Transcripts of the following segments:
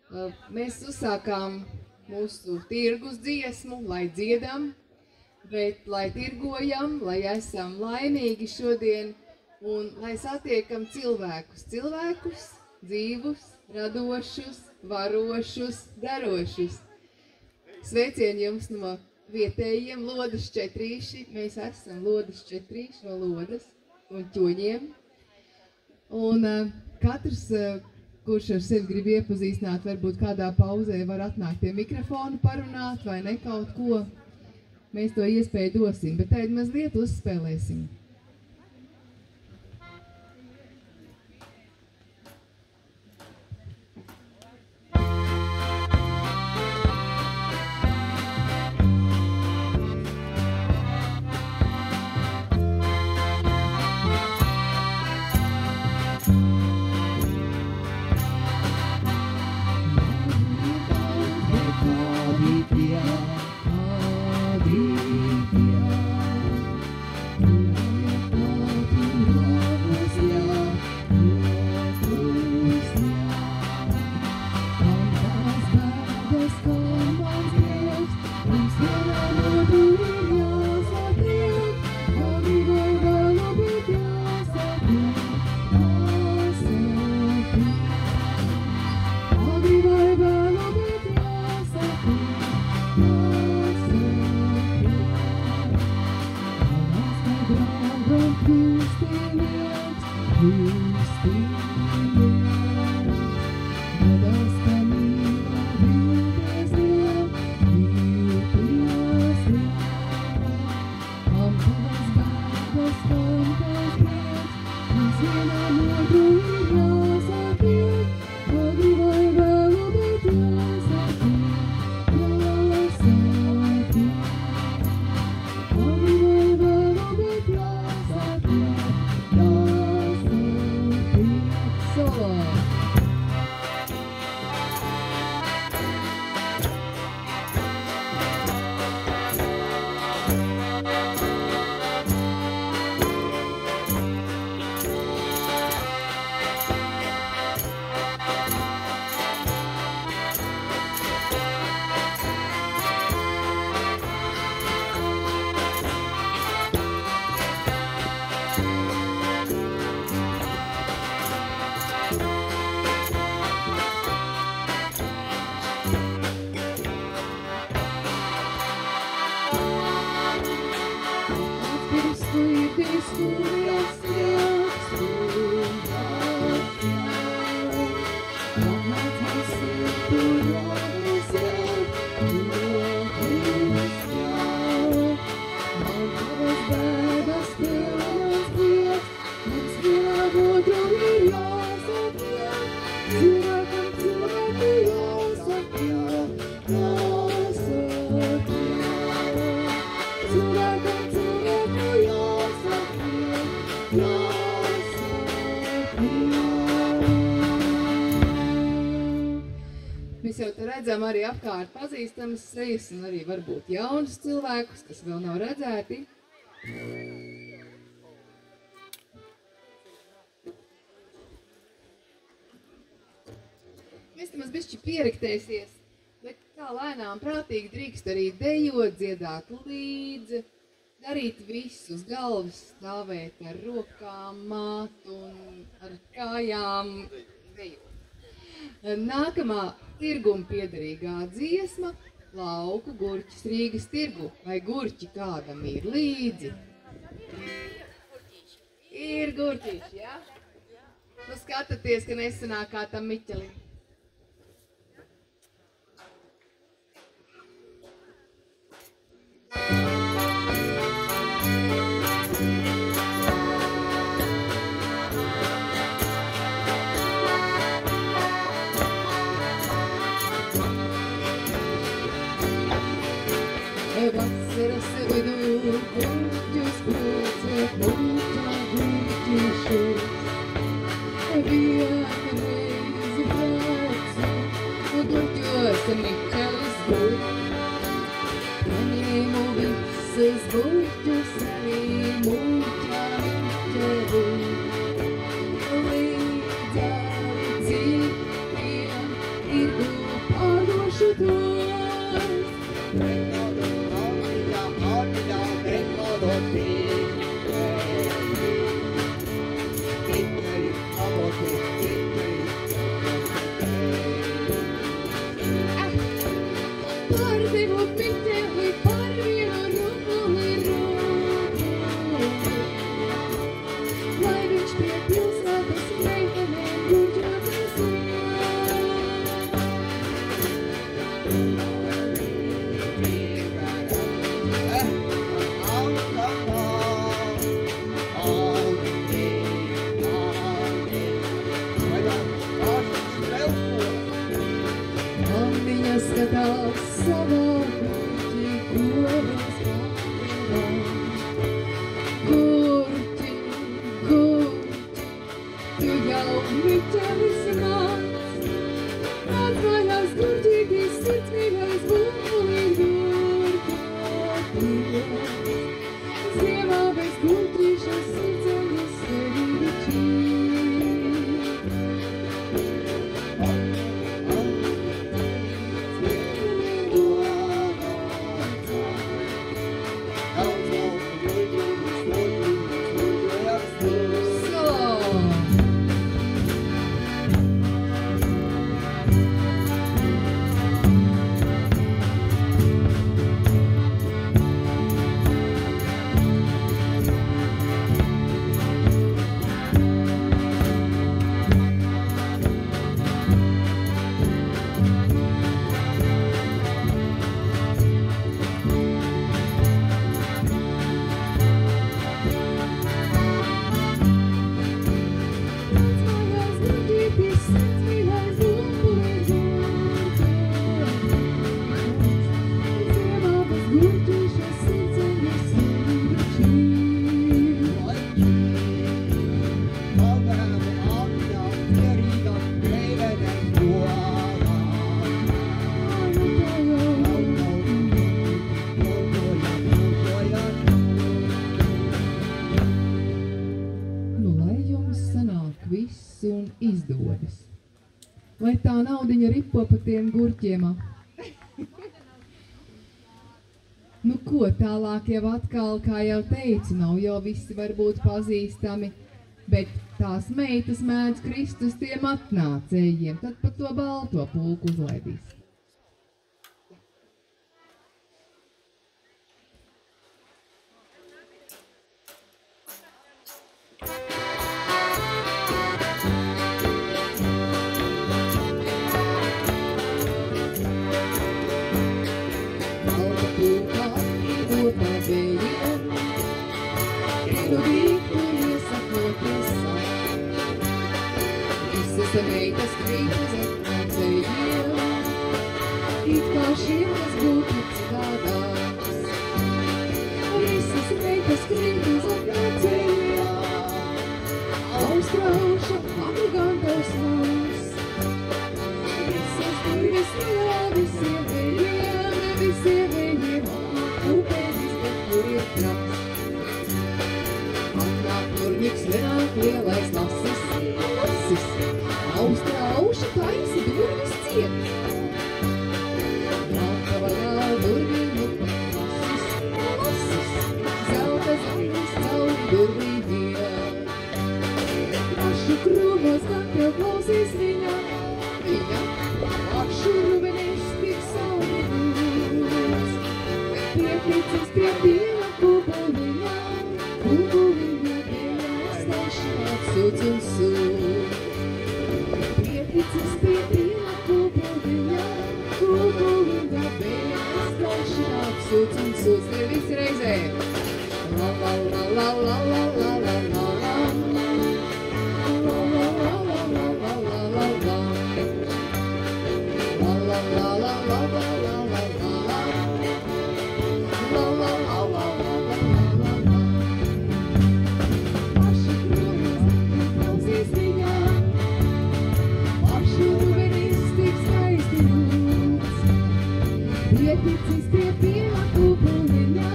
Mēs uzsākām mūsu tirgus dziesmu, lai dziedam, bet lai tirgojam, lai esam laimīgi šodien un lai satiekam cilvēkus, dzīvus, radošus, varošus, darošus. Sveicieni jums no vietējiem Lodas četrīši. Mēs esam Lodas četrīši no Lodas un ķoņiem. Un katrs, kurš ar sevi grib iepazīstināt, varbūt kādā pauzē var atnākt pie mikrofona parunāt vai ne kaut ko. Mēs to iespēju dosim, bet tagad mazliet uzspēlēsim. Mēs jau te redzam arī apkārt pazīstamas sejas un arī varbūt jaunus cilvēkus, kas vēl nav redzēti. Mēs te maz bišķi pieriktēsies, bet tā lēnām prātīgi drīkst arī dejot, dziedāt līdzi, darīt visu uz galvas, stāvēt ar rokām, māt un ar kājām dejot. Nākamā tirguma piederīgā dziesma – Lauku gurķis Rīgas tirgu. Vai gurķi kādam ir līdzi? Ir gurķīši, jā? Nu skatāties, ka nesanāk kā tam Miķelim. Vasaras vidū gurķus pulcēt, mūžā gurķīšos. Vienu reizi braucu, gurķos Miķelis guļ. Paņēmu visus gurķus, arī mūžā Miķeli. Līdz ar citiem ir gurķi. Lai tā naudiņa ripo pa tiem gurķiem. Nu ko, tālāk jau atkal, kā jau teicu, nav jau visi varbūt pazīstami, bet tās meitas mēdz Kristus tiem atnācējiem, tad pa to balto pulku uzlaidīs. Meitas krītas atnācējiem, it kā šiemas būtu citādāks. Visas meitas krītas atnācējiem, austrauša amugantos mums. Visas durvis mīlā visiem vējiem, upēnis, bet kur ir traks. Atnāk turņiks, nenāk lielais lasis, austrauša taisa durvis ciet. Nāka vaļā durvīm lasis, zelta zvaigznes cauri durvīm. Pašu krūmos gan tev klausīs viņa, pašu rubenis tik saudus. Pieticis pie Dieva kubuliņa, Dieva atstāšanā sūdz un sūdz. Pieticis pie Dieva kubuliņa, Dieva atstāšanā sūdz un sūdz. Tie visi reizē. La la la la la la la la la la. La la la la la la la la la. La la la la la la la la la. La la la la la la la la. Paši krūmos klausīs viņa, pašu rubenis tik skaisti lūdz. Pieticis pie Dieva kubuliņa,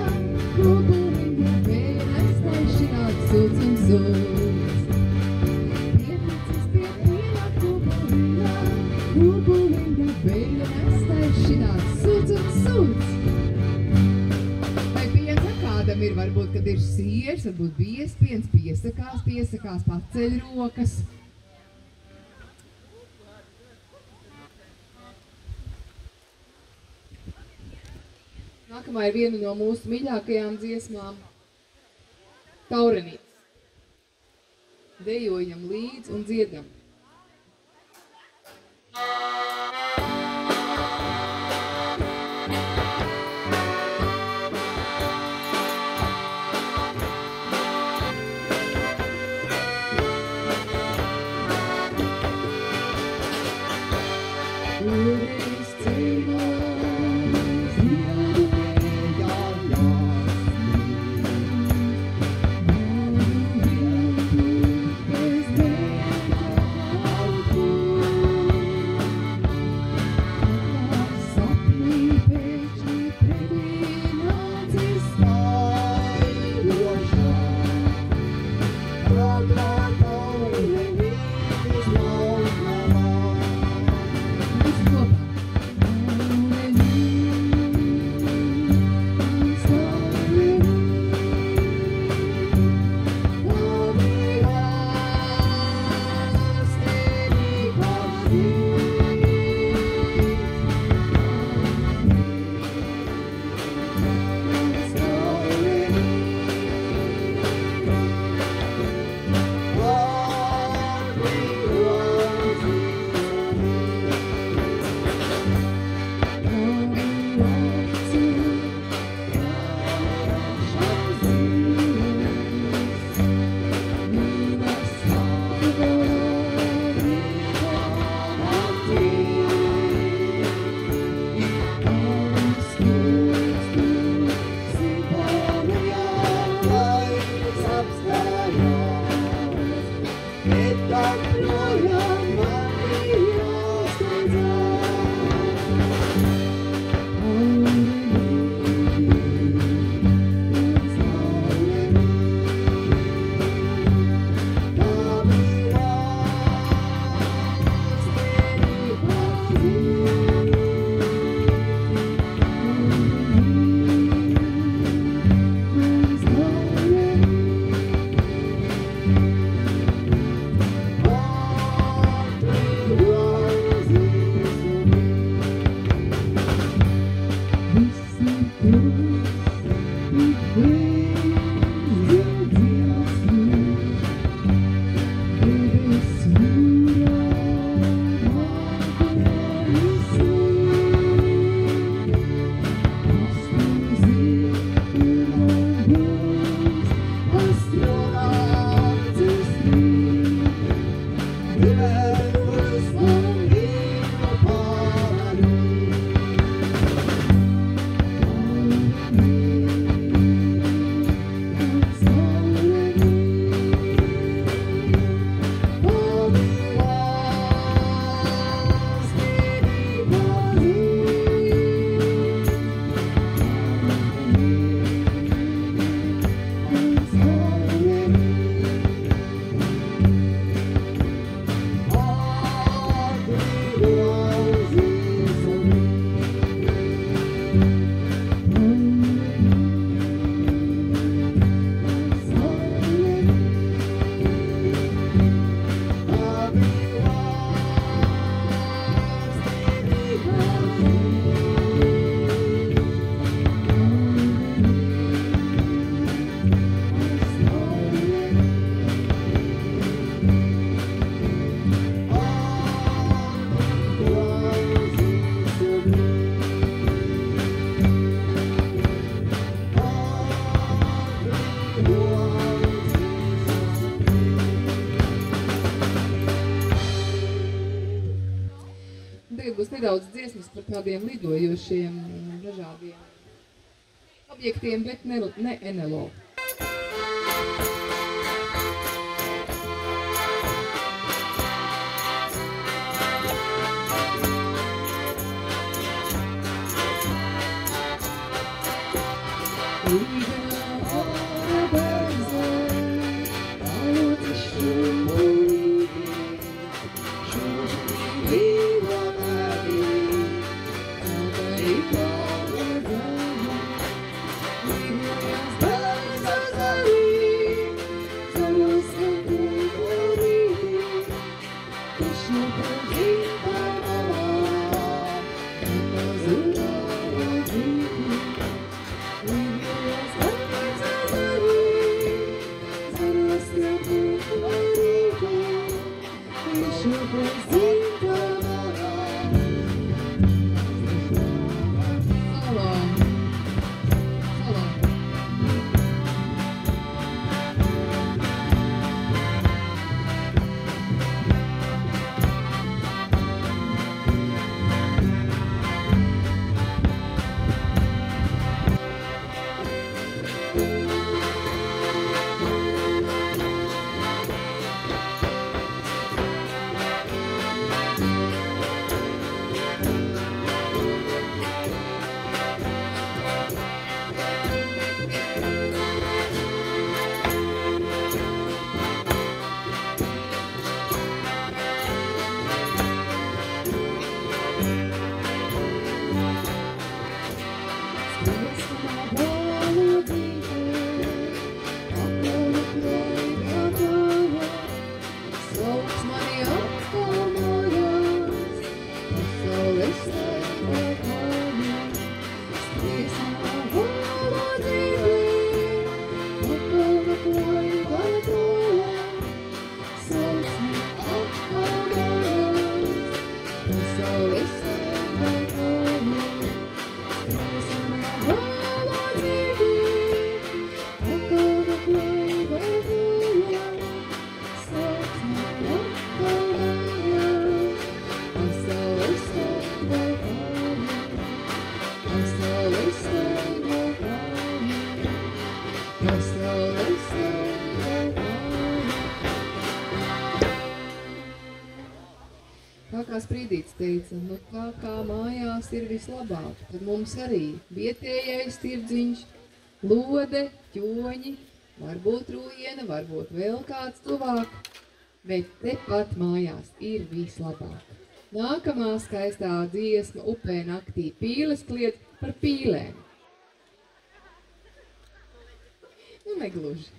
vēja nestaišināt sūdz un sūdz. Pieticis pie Dieva kubuliņa, vēja nestaišināt forši tāds suds un suds. Vai piens kādam ir, varbūt, kad ir siers, varbūt biespiens, piesakās, paceļ rokas. Nākamā ir viena no mūsu mīļākajām dziesmām – Taurenītes. Dejojam līdz un dziedam. Nedaudz dziesmas par tādiem lidojošiem dažādiem objektiem, bet ne NLO. Tā kā Sprīdīts teica, nu tā kā mājās ir vislabāk, tad mums arī vietējais tirdziņš, lode, ķoņi, varbūt rūjiena, varbūt vēl kāds tuvāk, bet tepat mājās ir vislabāk. Nākamā skaistā dziesma upē naktī pīles kliedz par pīlēm. Nu, negluži.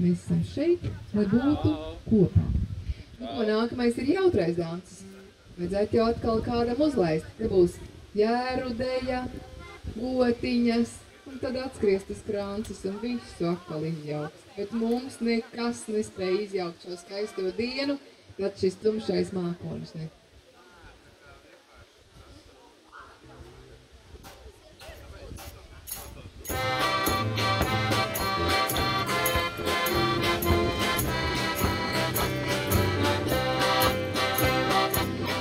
Mēs esam šeit, lai būtu kopā. Nu, ko nākamais ir jautrais danses. Vajadzētu jau atkal kādam uzlaist. Te būs jērudeja, gotiņas, un tad atskriestas krānces un visu atkal izjauks. Bet mums nekas nespēja izjaukt šo skaisto dienu, tad šis tumšais mākonis ne.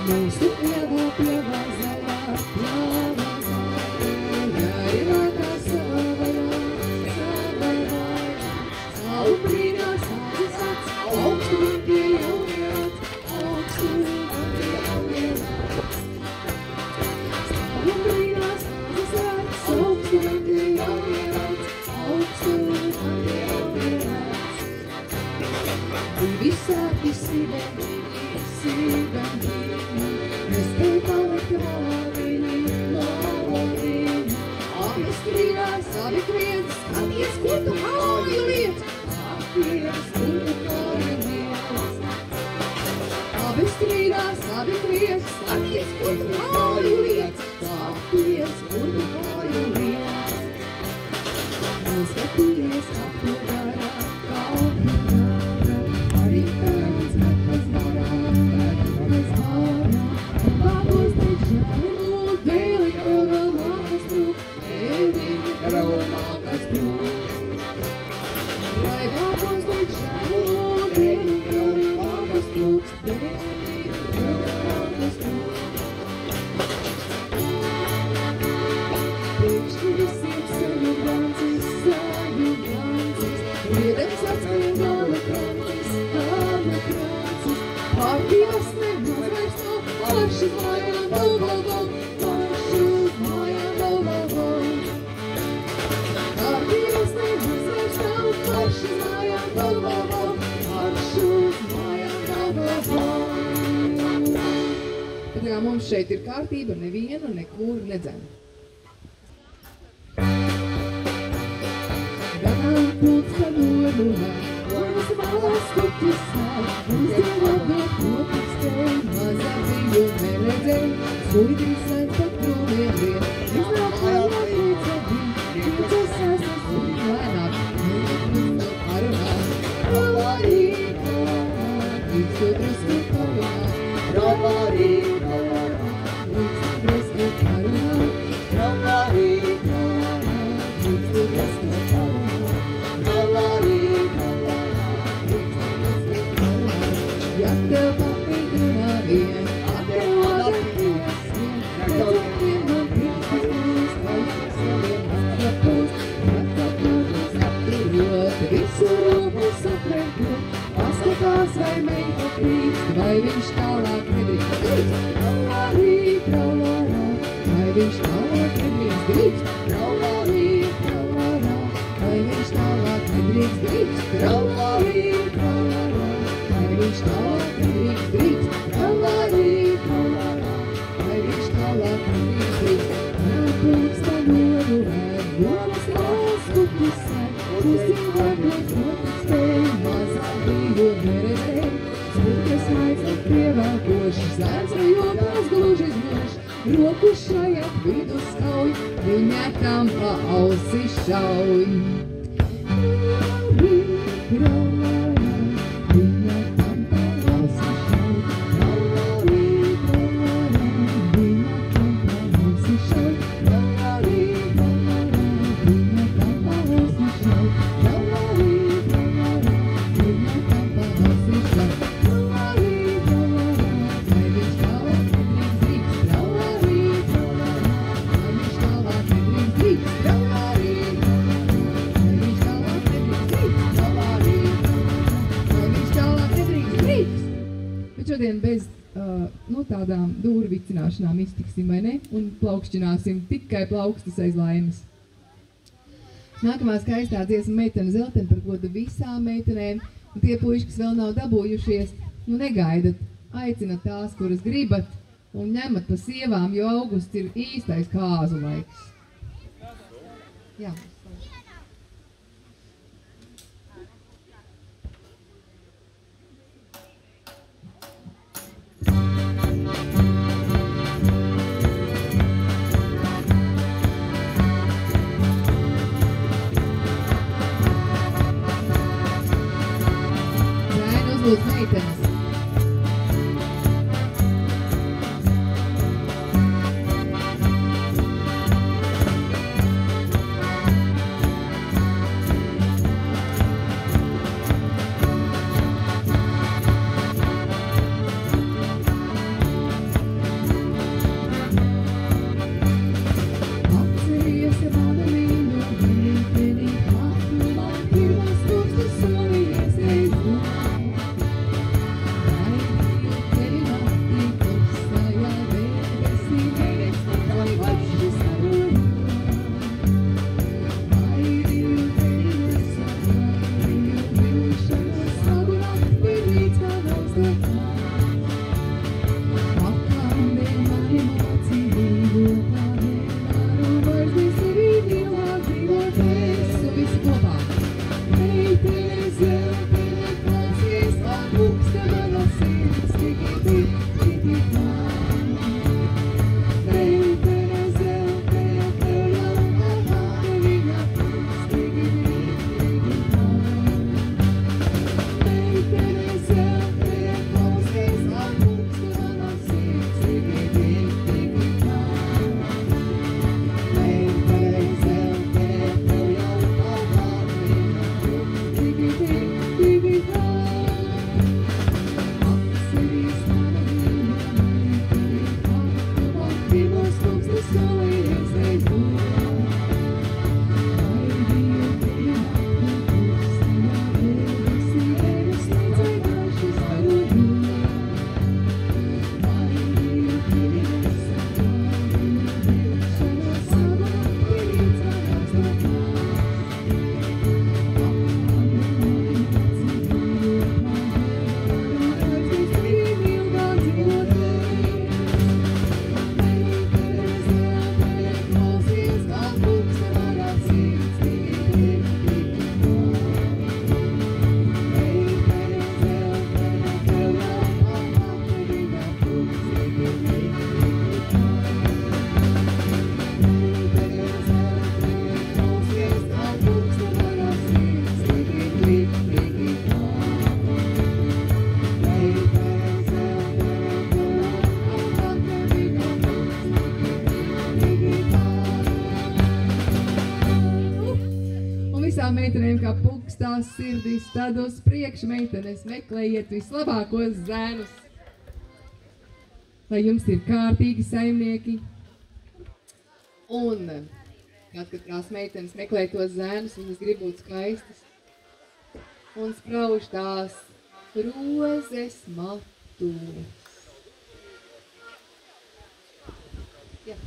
Mūsu pievā zaļā, jāievā kā savarā, savu brīnās, sāki sīvendīgi, nespēj palikt malvīgi. Abi strīdās, abi kliedz, skaties, ko tu kāju liec, skaties, kur tu kāju liec. Abi strīdās, abi kliedz, skaties, kur tu kāju liec, skaties, kur tu kāju liec. Skaties, kā tu dara, arī tāds nekas darā, un labos tev žēlu, dēli tev vēl mākas trūk, dēli tev vēl mākas trūk. Lai labos tev žēlu, dēli tev vēl mākas trūk, dēli tev vēl mākas trūk. Priekš visiem sevi dancis, Riedens atskrien gala krantis, pārpīvas nemaz vairs nav, marš uz mājām, val, marš uz mājām, val. Pārpīvas nemaz vairs nav, marš uz mājām, val, marš uz mājām, val. Tā kā mums šeit ir kārtība, nevienu nekur nedzem. Pūks pa nodulē, lomas malās kuķis sāv, uzdevot no kopīgs tev, mazā biju neredzēju, skuidrīs lēns pat nomiem vien, iznāk lēnāk līdzabī, līdzas sāsas un lēnāk, nevis parunāt, kalārī, līdz to drusku parunāt, kalārī, līdz to drusku parunāt, kalārī, līdz to drusku parunāt. Ja tev papildinā vien, tev atpūs vien, tev man priekšas laikas saviem atlapūs, atapūs apturot, visu robu saplēkot, paskatās vai meita plīkst, vai viņš tālāk nedrīkst drīkst, traulārī, traulārā, vai viņš tālāk nedrīkst drīkst, traulārī, traulārā, vai viņš tālāk nedrīkst drīkst, traulārī, traulārā. Viņš tālāk nedrīkst drīkst, kalārī, vai viņš tālāk nedrīkst drīkst. Pūks pa nodu vēr, lomas malās kuķis sēr, uzdevot kopīgs tev, mazā biju neredzēju. Spūkas maizot pievēlkoši, zēns vai jokās gluži zmoši, roku šajā vidu skauj, viņa tam pa ausi šauj. Šodien bez tādām dūru vicināšanām iztiksim, vai ne? Un plaukšķināsim tikai plaukstas aiz laimes. Nākamā skaistā dziesma Meitene zeltene par godu visām meitenēm. Un tie puiši, kas vēl nav dabūjušies, negaidat, aicinat tās, kuras gribat, un ņemat pa sievām, jo augusts ir īstais kāzu laiks. Jā. Uzlūdz meitenes. Meitenēm kā pukstās sirdīs, tādos priekš meitenes meklējiet vislabākos zēnus. Lai jums ir kārtīgi saimnieki. Un, kad tās meitenes meklē tos zēnus, viņas grib būt skaistas. Un sprauž tās rozes matos. Jā.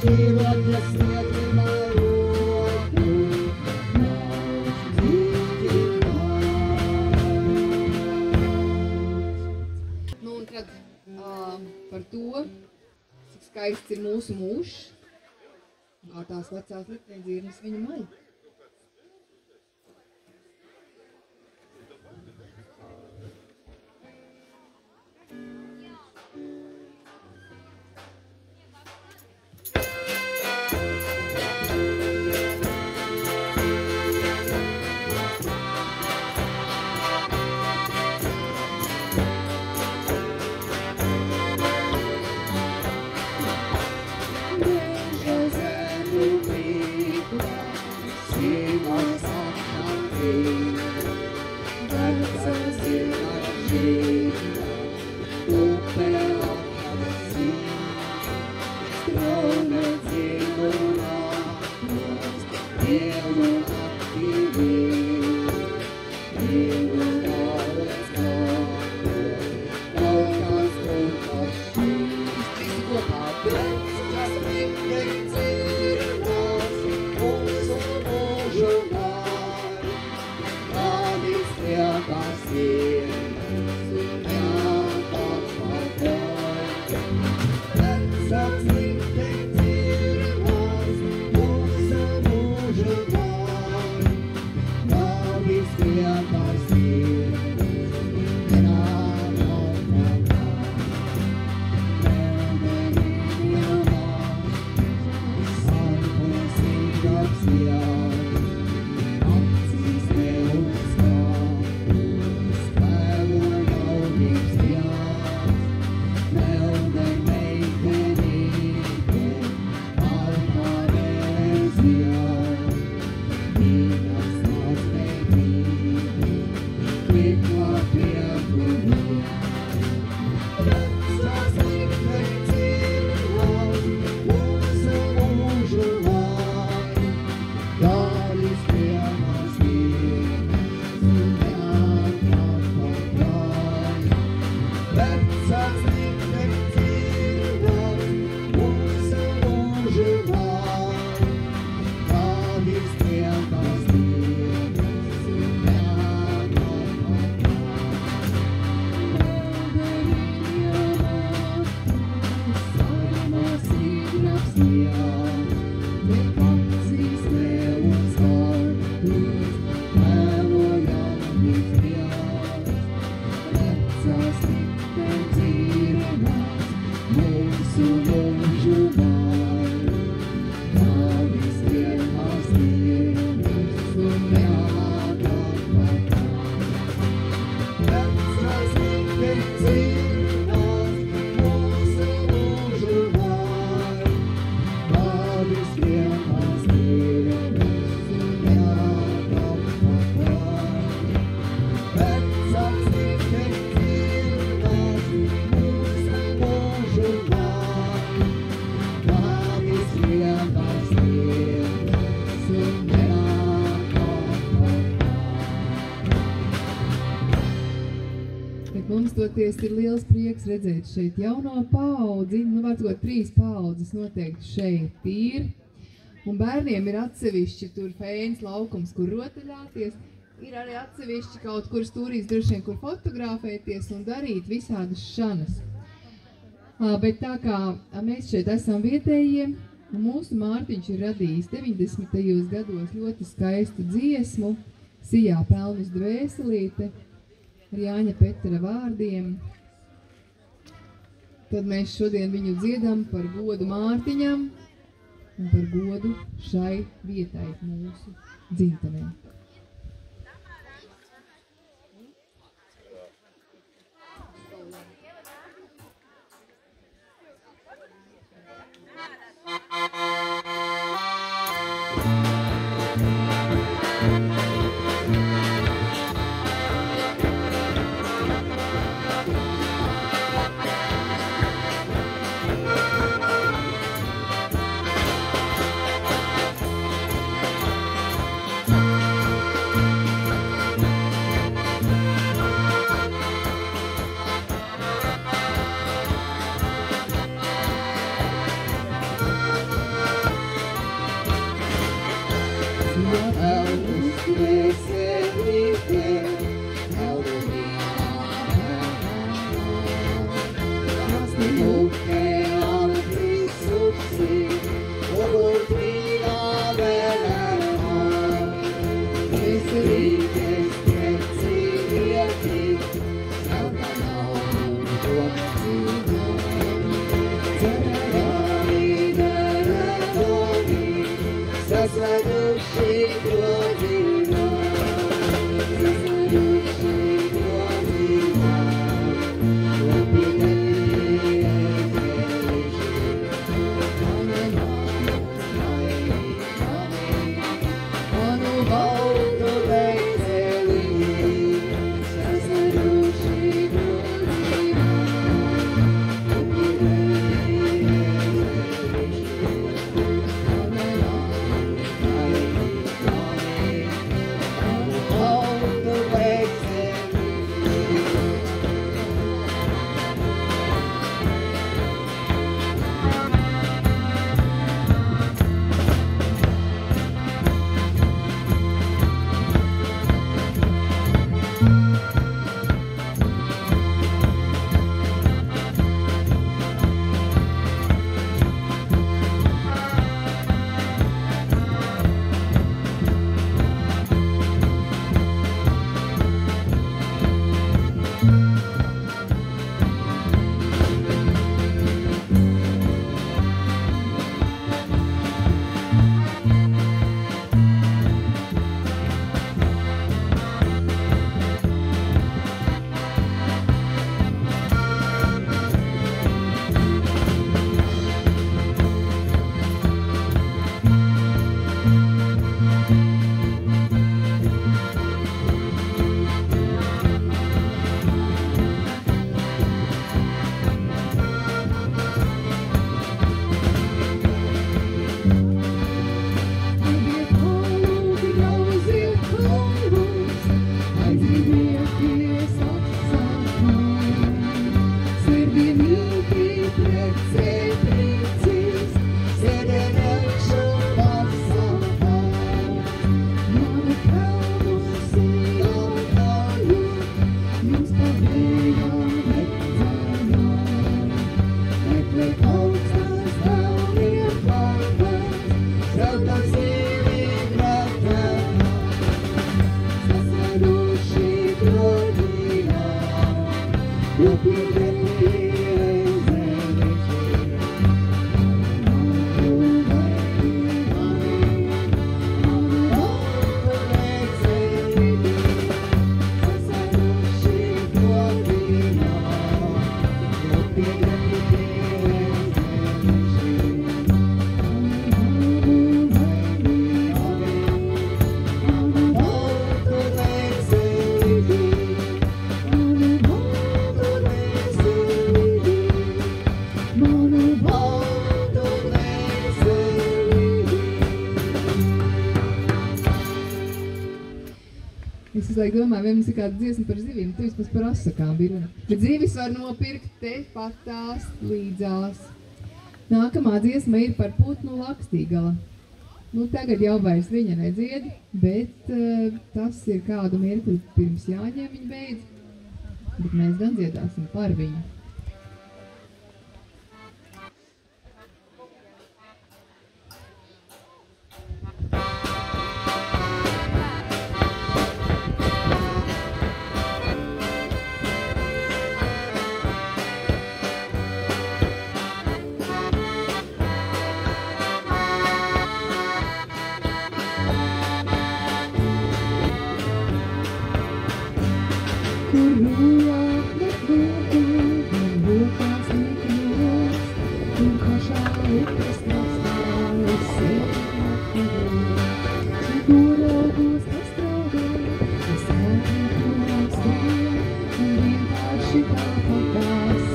She was just skaists ir mūsu mūžs, kā tās vecās likteņdzirnes viņu maļ. Toties ir liels prieks redzēt šeit jauno paudzi, var sakot, 3 paudzes noteikti šeit ir. Un bērniem ir atsevišķi tur fēns laukums, kur rotaļāties. Ir arī atsevišķi kaut kur stūrīs droši vien, kur fotografēties un darīt visādas šanas. Bet tā kā mēs šeit esam vietējie, mūsu Mārtiņš ir radījis 90. gados ļoti skaistu dziesmu, Sijā pelnus dvēselīte, ar Jāņa Petera vārdiem. Tad mēs šodien viņu dziedam par godu Mārtiņam un par godu šai vietai mūsu dzimtenē. Es uzlaik domāju, vai mums ir kāda dziesma par zivīm, tu vismaz par asakām bija runa. Bet zivis var nopirkt te pat tās līdzās. Nākamā dziesma ir par putnu Lakstīgala. Nu, tagad jau vairs viņa nedzied, bet tas ir kādu mirkli pirms Jāņiem viņa beidz. Bet mēs gan dziedāsim par viņu.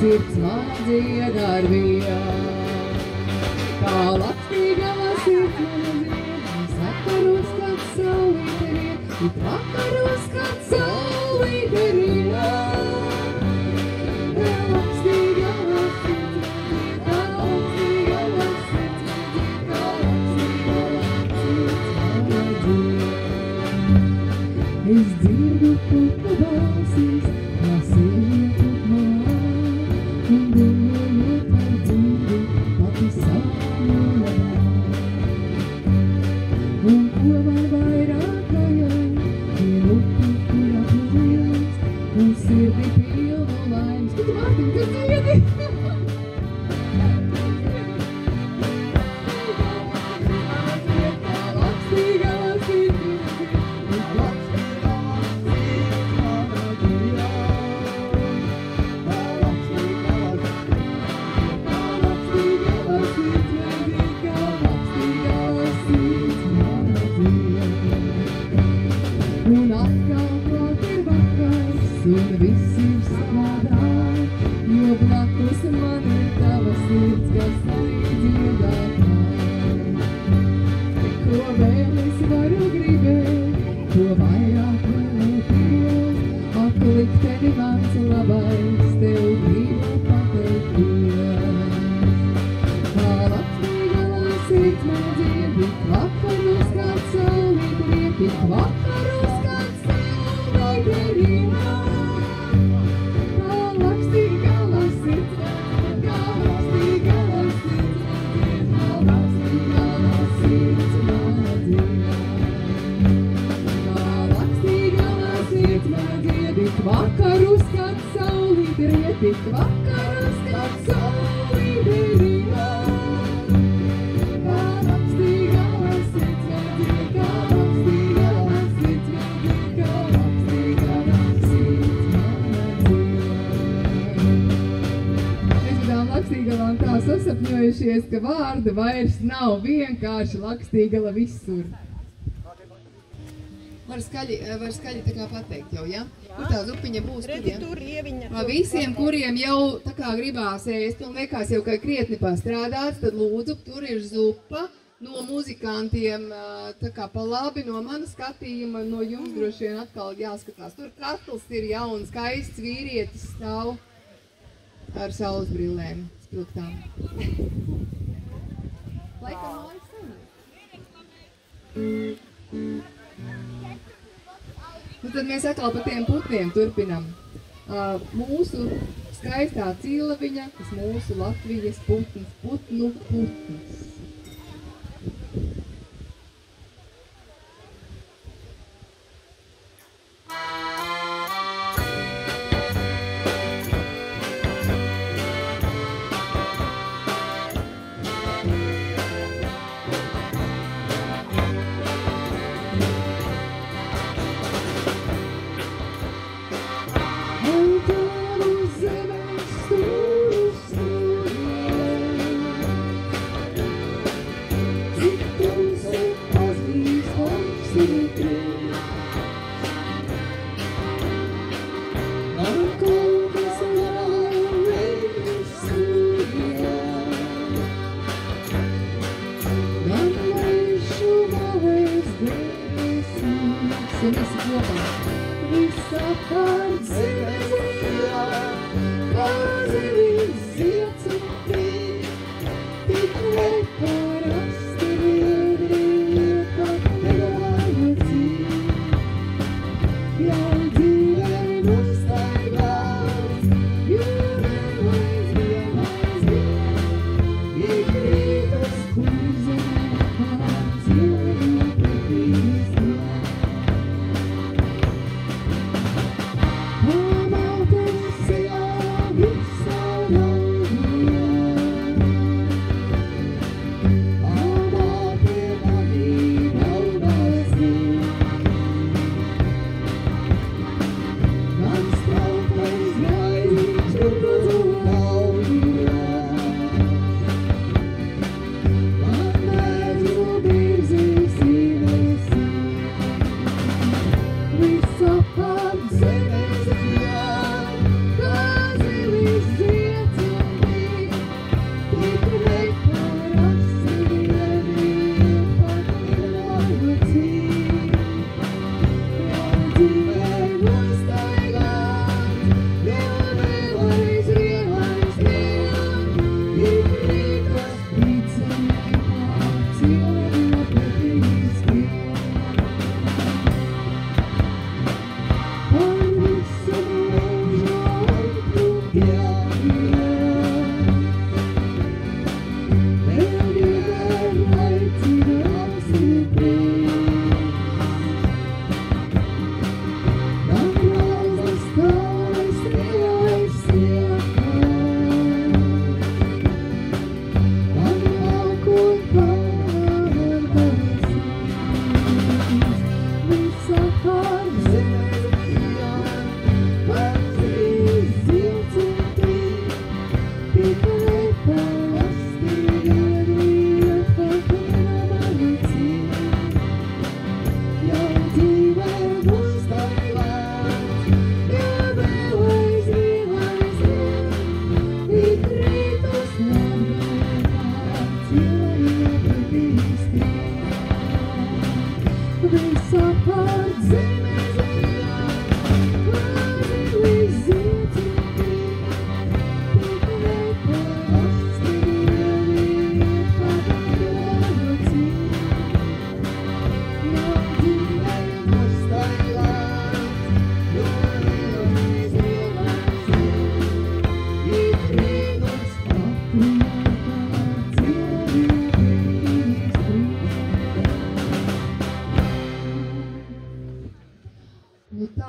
Sirds man dzied ar vienu, kā Lakstīgala sirds man dzied, es vakaros, kad saulīte riet, it vakaros, kad saulīte riet. Kā Lakstīgala sirds man dzied, kā Lakstīgala sirds man dzied, kā Lakstīgala sirds man dzied. Es dzirdu putnu balsis, kā sirvietu man. Un domājot par dzīvi, pati sākumā. Un ko man vairāk vajag, vien upi, kur aplūjas, un sirdi pilnu laimes. Kur tu, Mārtiņ, tu dziedi? Un viss ir savādāk, jo blakus man ir tava sirds, kas arī dziedātāk. Ko vēl es varu gribēt, ko vairāk vēlēties, ak, likteni mans labais, tev gribu pateikties. Kā labstīgalā sirds man dzied, tik vakarus, kad saulīt riet, tik vakarus, kad saulīt riet. Vakarus, kad saulīt riet, tik vakarus, kad saulīt riet. Kā labstīgā sirds man dzied, kā labstīgā sirds man dzied, kā labstīgā sirds man dzied. Mēs bijām Lakstīgalām tā sasapņojušies, ka vārda vairs nav, vienkārši Lakstīgala visur. Var skaļi tā kā pateikt jau, ja? Kur tā zupiņa būs? Redzi, tur ieviņa. Visiem, kuriem jau tā kā gribās ēst un liekas jau, ka krietni pastrādāts, tad lūdzu, tur ir zupa no muzikantiem, tā kā pa labi no mana skatījuma, no jums droši vien atkal jāskatās. Tur katls ir jauns, skaists vīrietis stāv ar saules brillēm spilgtām. Laikam mājas sen. Nu, tad mēs atkal par tiem putniem turpinam. Mūsu skaistā cilaviņa, tas mūsu Latvijas putns, putnu putns.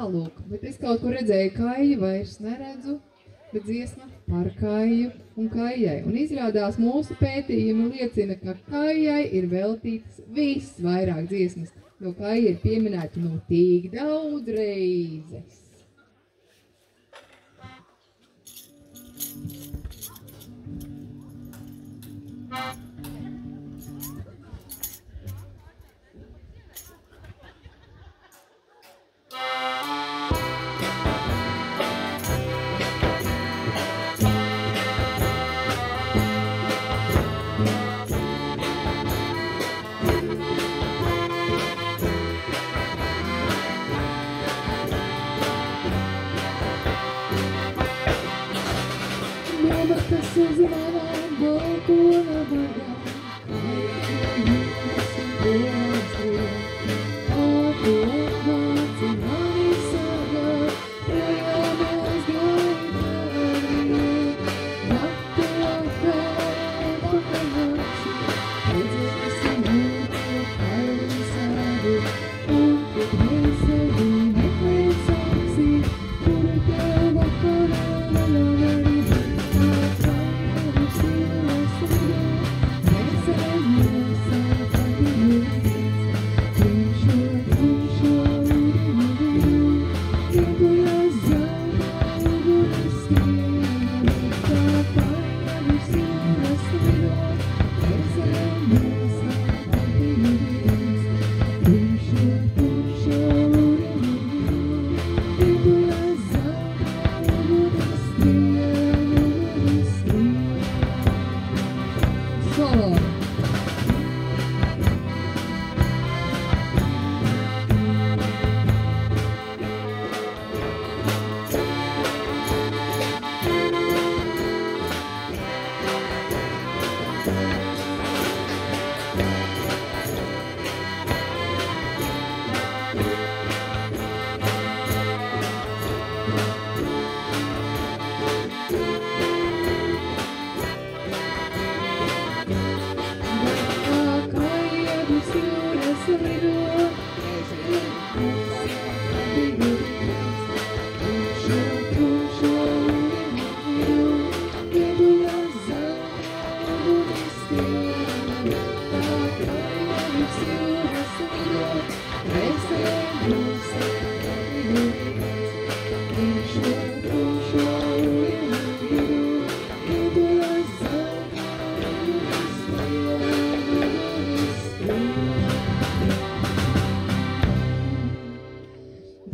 Tālūk, bet es kaut kur redzēju Kaiju, vairs neredzu, bet dziesma par Kaiju un Kaijai. Un izrādās mūsu pētījumi liecina, ka Kaijai ir veltītas visvairāk dziesmas, jo Kaija ir pieminēta no tik daudz reizes.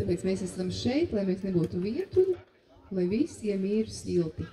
Tāpēc mēs esam šeit, lai mēs nebūtu vientuļi, lai visiem ir silti.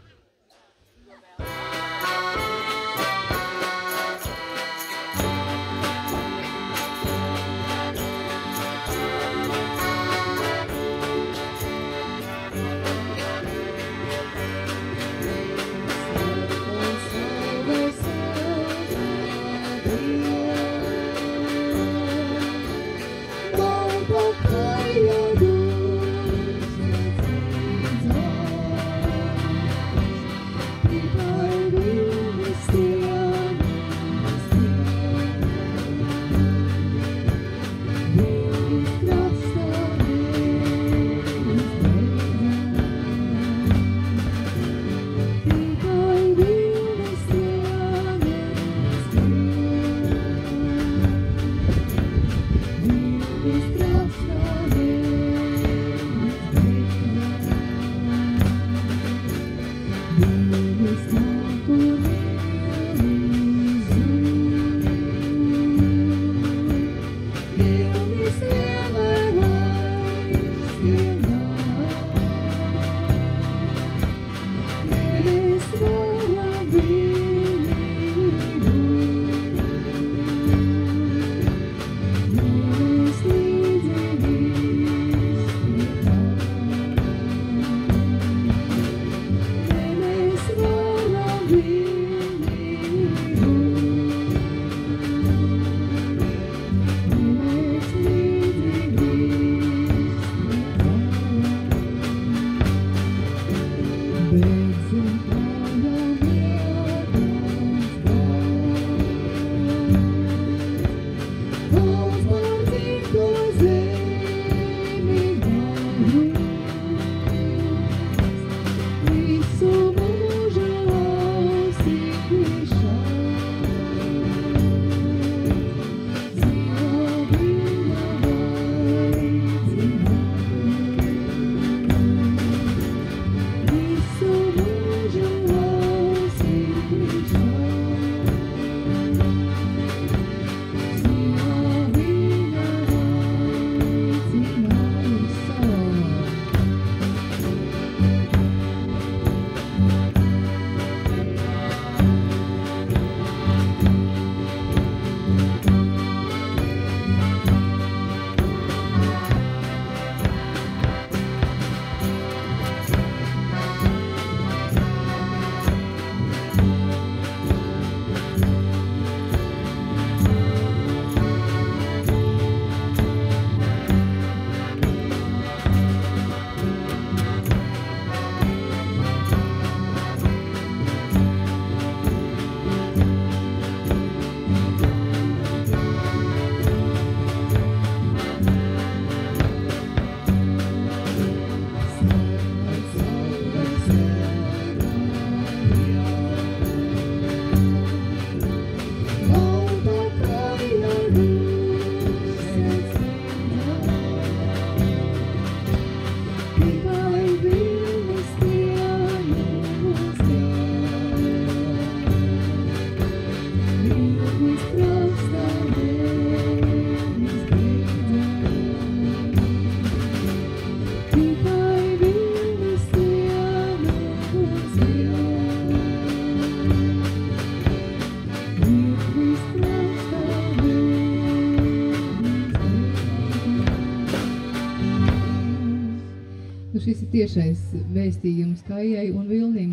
Šis ir tiešais vēstījums Kaijai un Vilnim,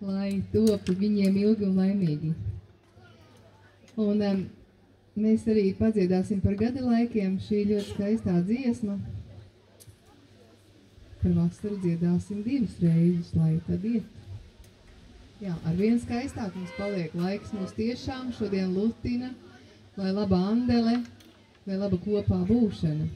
lai topu viņiem ilgi un laimīgi. Un mēs arī padziedāsim par gada laikiem šī ļoti skaistā dziesma. Par vasaru dziedāsim 2 reizes, lai tad iet. Jā, ar vien skaistāk mums paliek laiks mūs tiešām šodien lutina, vai laba andele, vai laba kopā būšana.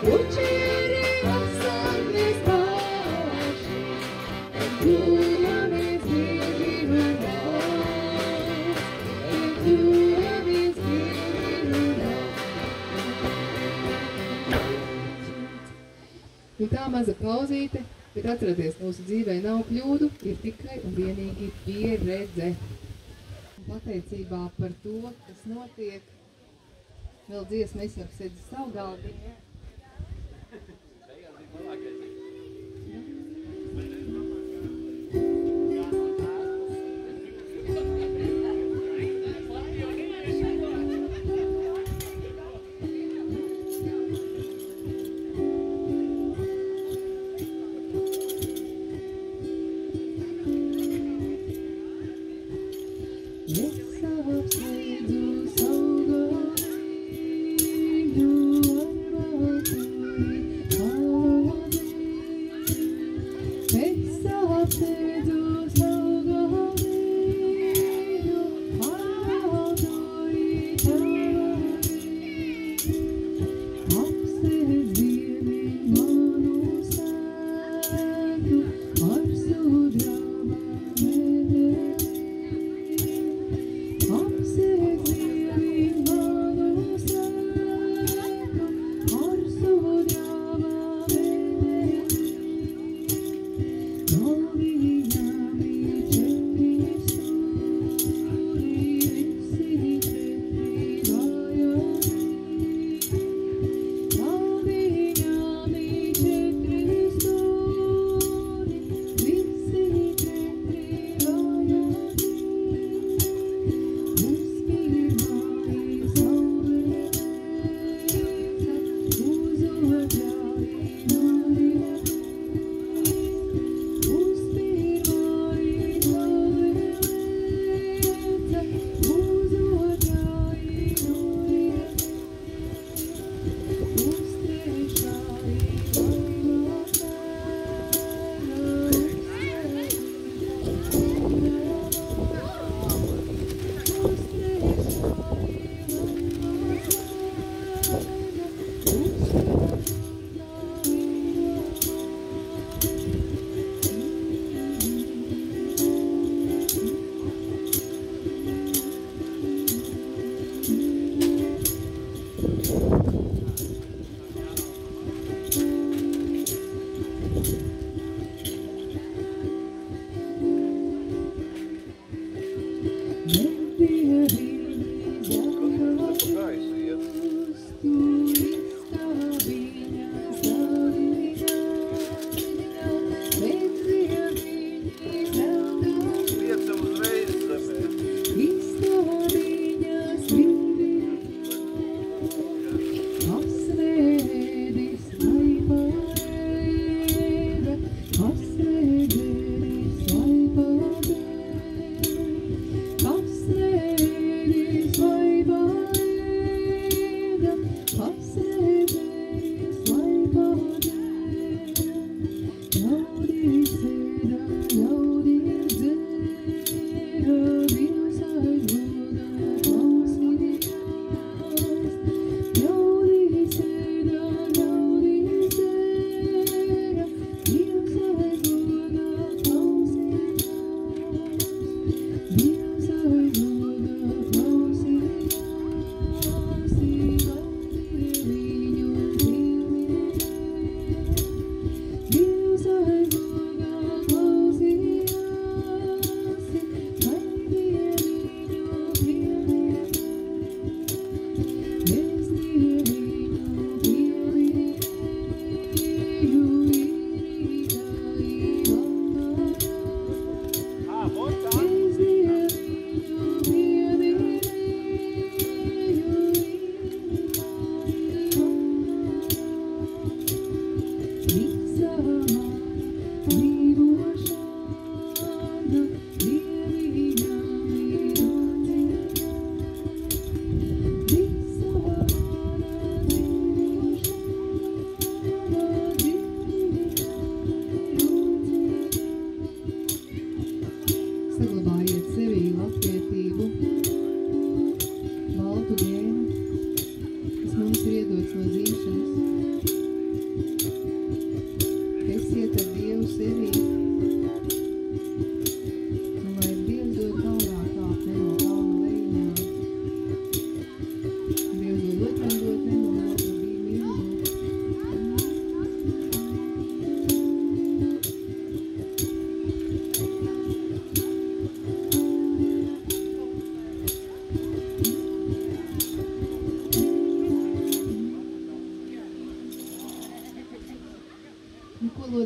Nu tā maza pauzīte, bet atcerieties, mūsu dzīvē nav kļūdu, ir tikai un vienīgi pieredze. Pateicībā par to, kas notiek, vēl dziesma izsapsēdz savu galdiņu.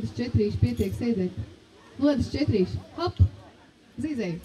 Lodis 4 pietiek sēdēt. Lodis 4. Hop! Zīzēji!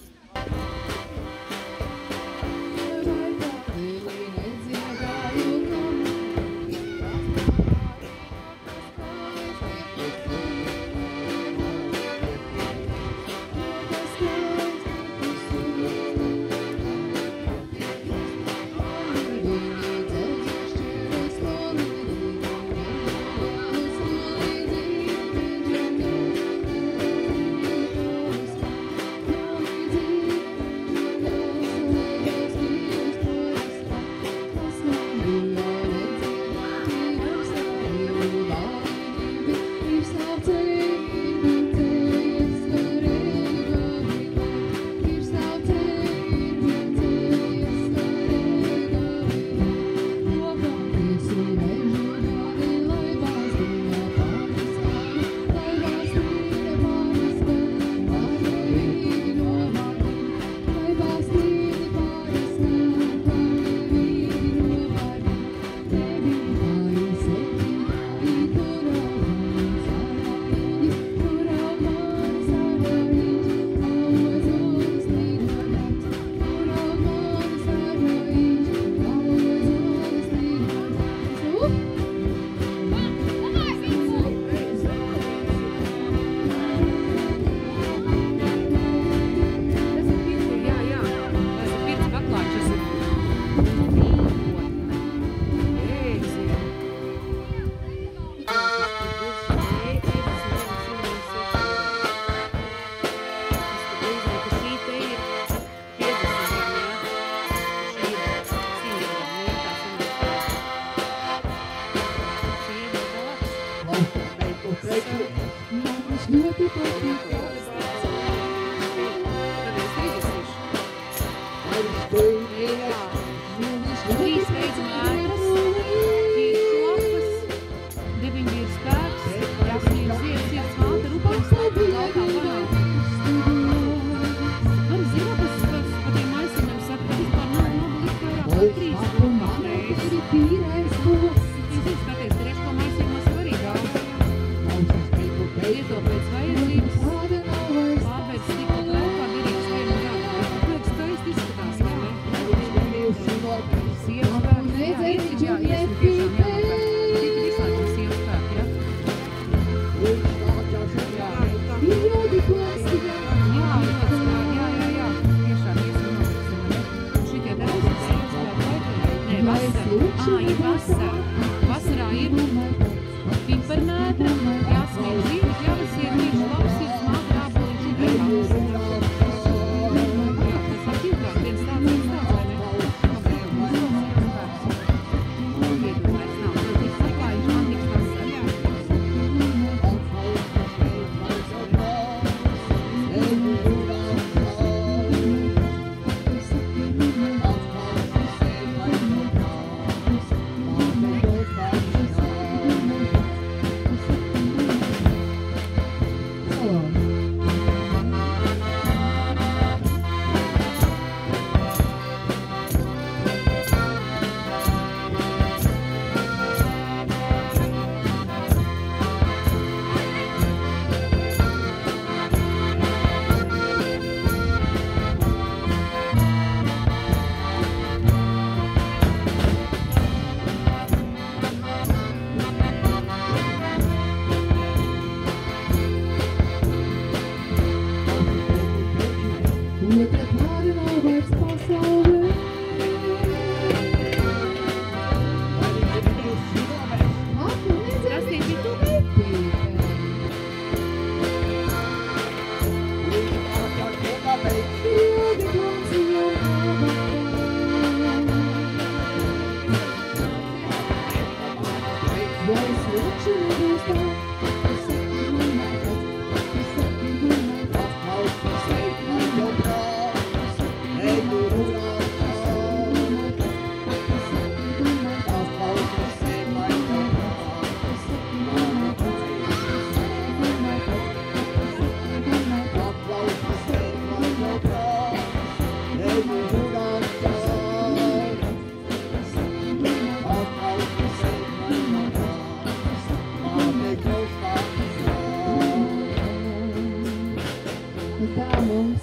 They go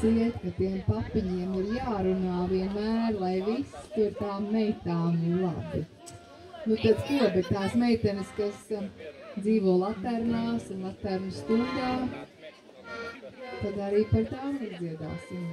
iet, ka tiem papiņiem ir jārunā vienmēr, lai viss tur tām meitām labi. Nu tad ko, bet tās meitenes, kas dzīvo laternās un laternu stundā, tad arī par tām dziedāsim.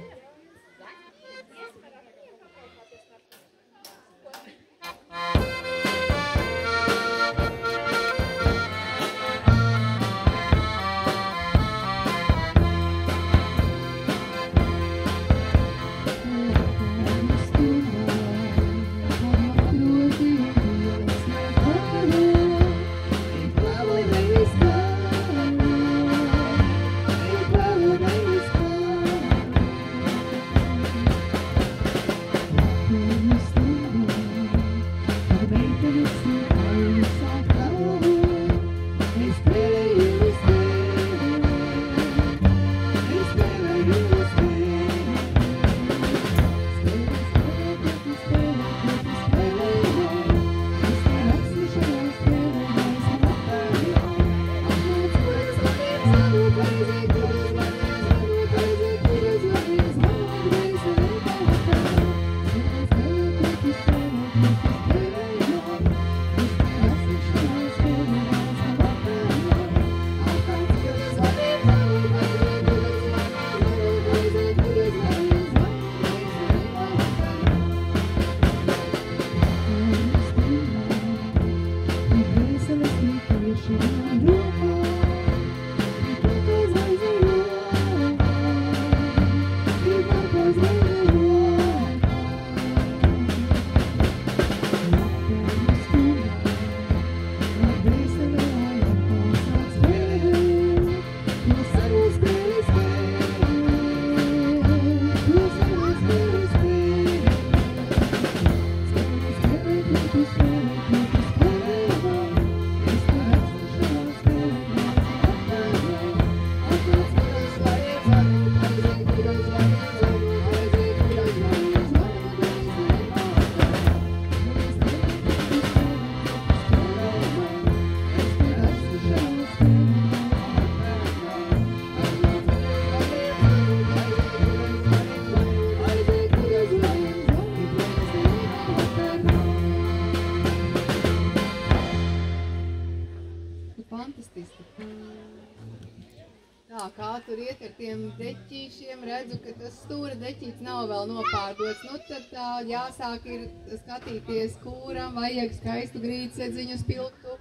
Kā tur iet ar tiem deķīšiem, redzu, ka tas stūra deķīts nav vēl nopārdots. Nu tad tā jāsāk ir skatīties, kuram vajag skaistu grīdsedziņu spilgtu.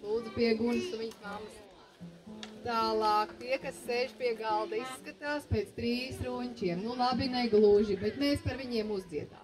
Lūdzu pie Gunas un viņas mammas. Tālāk tie, kas sēž pie galda, izskatās pēc 3 ruņķiem. Nu labi, negluži, bet mēs par viņiem uzdziedāsim.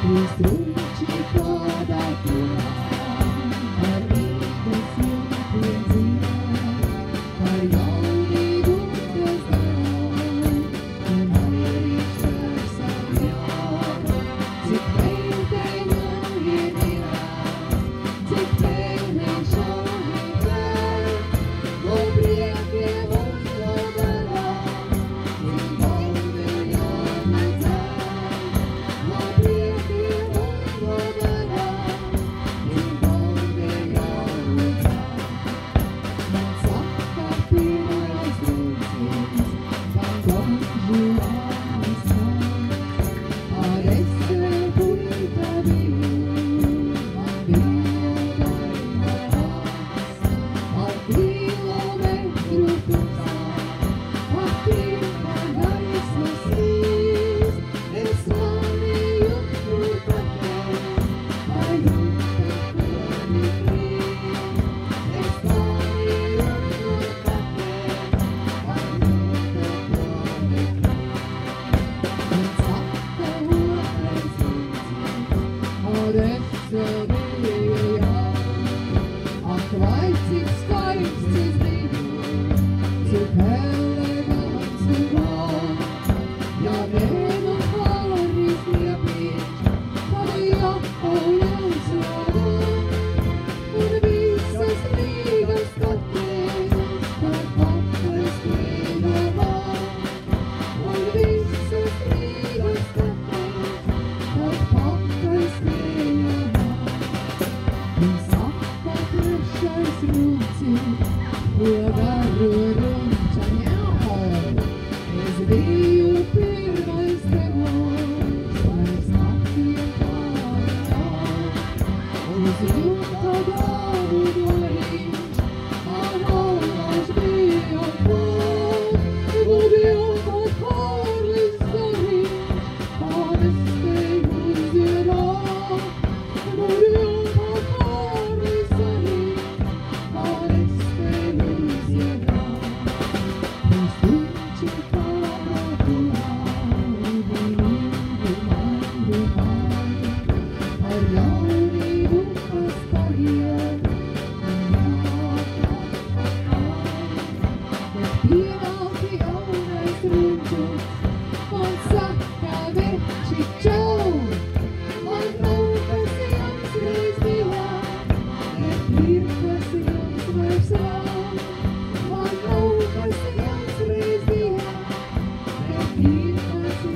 Os ruņķi kādā tunā to garu runčaņau. Es biju pirmais tevos, vairs naktiem pārējā. Uz jūta garu doriņš, man algās bija klāt. Godījām pat Hārlis zariņš, man es teju uzdziedāt. Godījām pat Hārlis zariņš, man es teju uzdziedāt. Uz viņš ir pārākujā, ar jaunību, kas paiet, bet pienāk jaunais runčus, man saka veči čau, man nav kas jums reiz bija, bet ir kas jums vairs nav, man nav kas jums reiz bija, bet ir kas jums vairs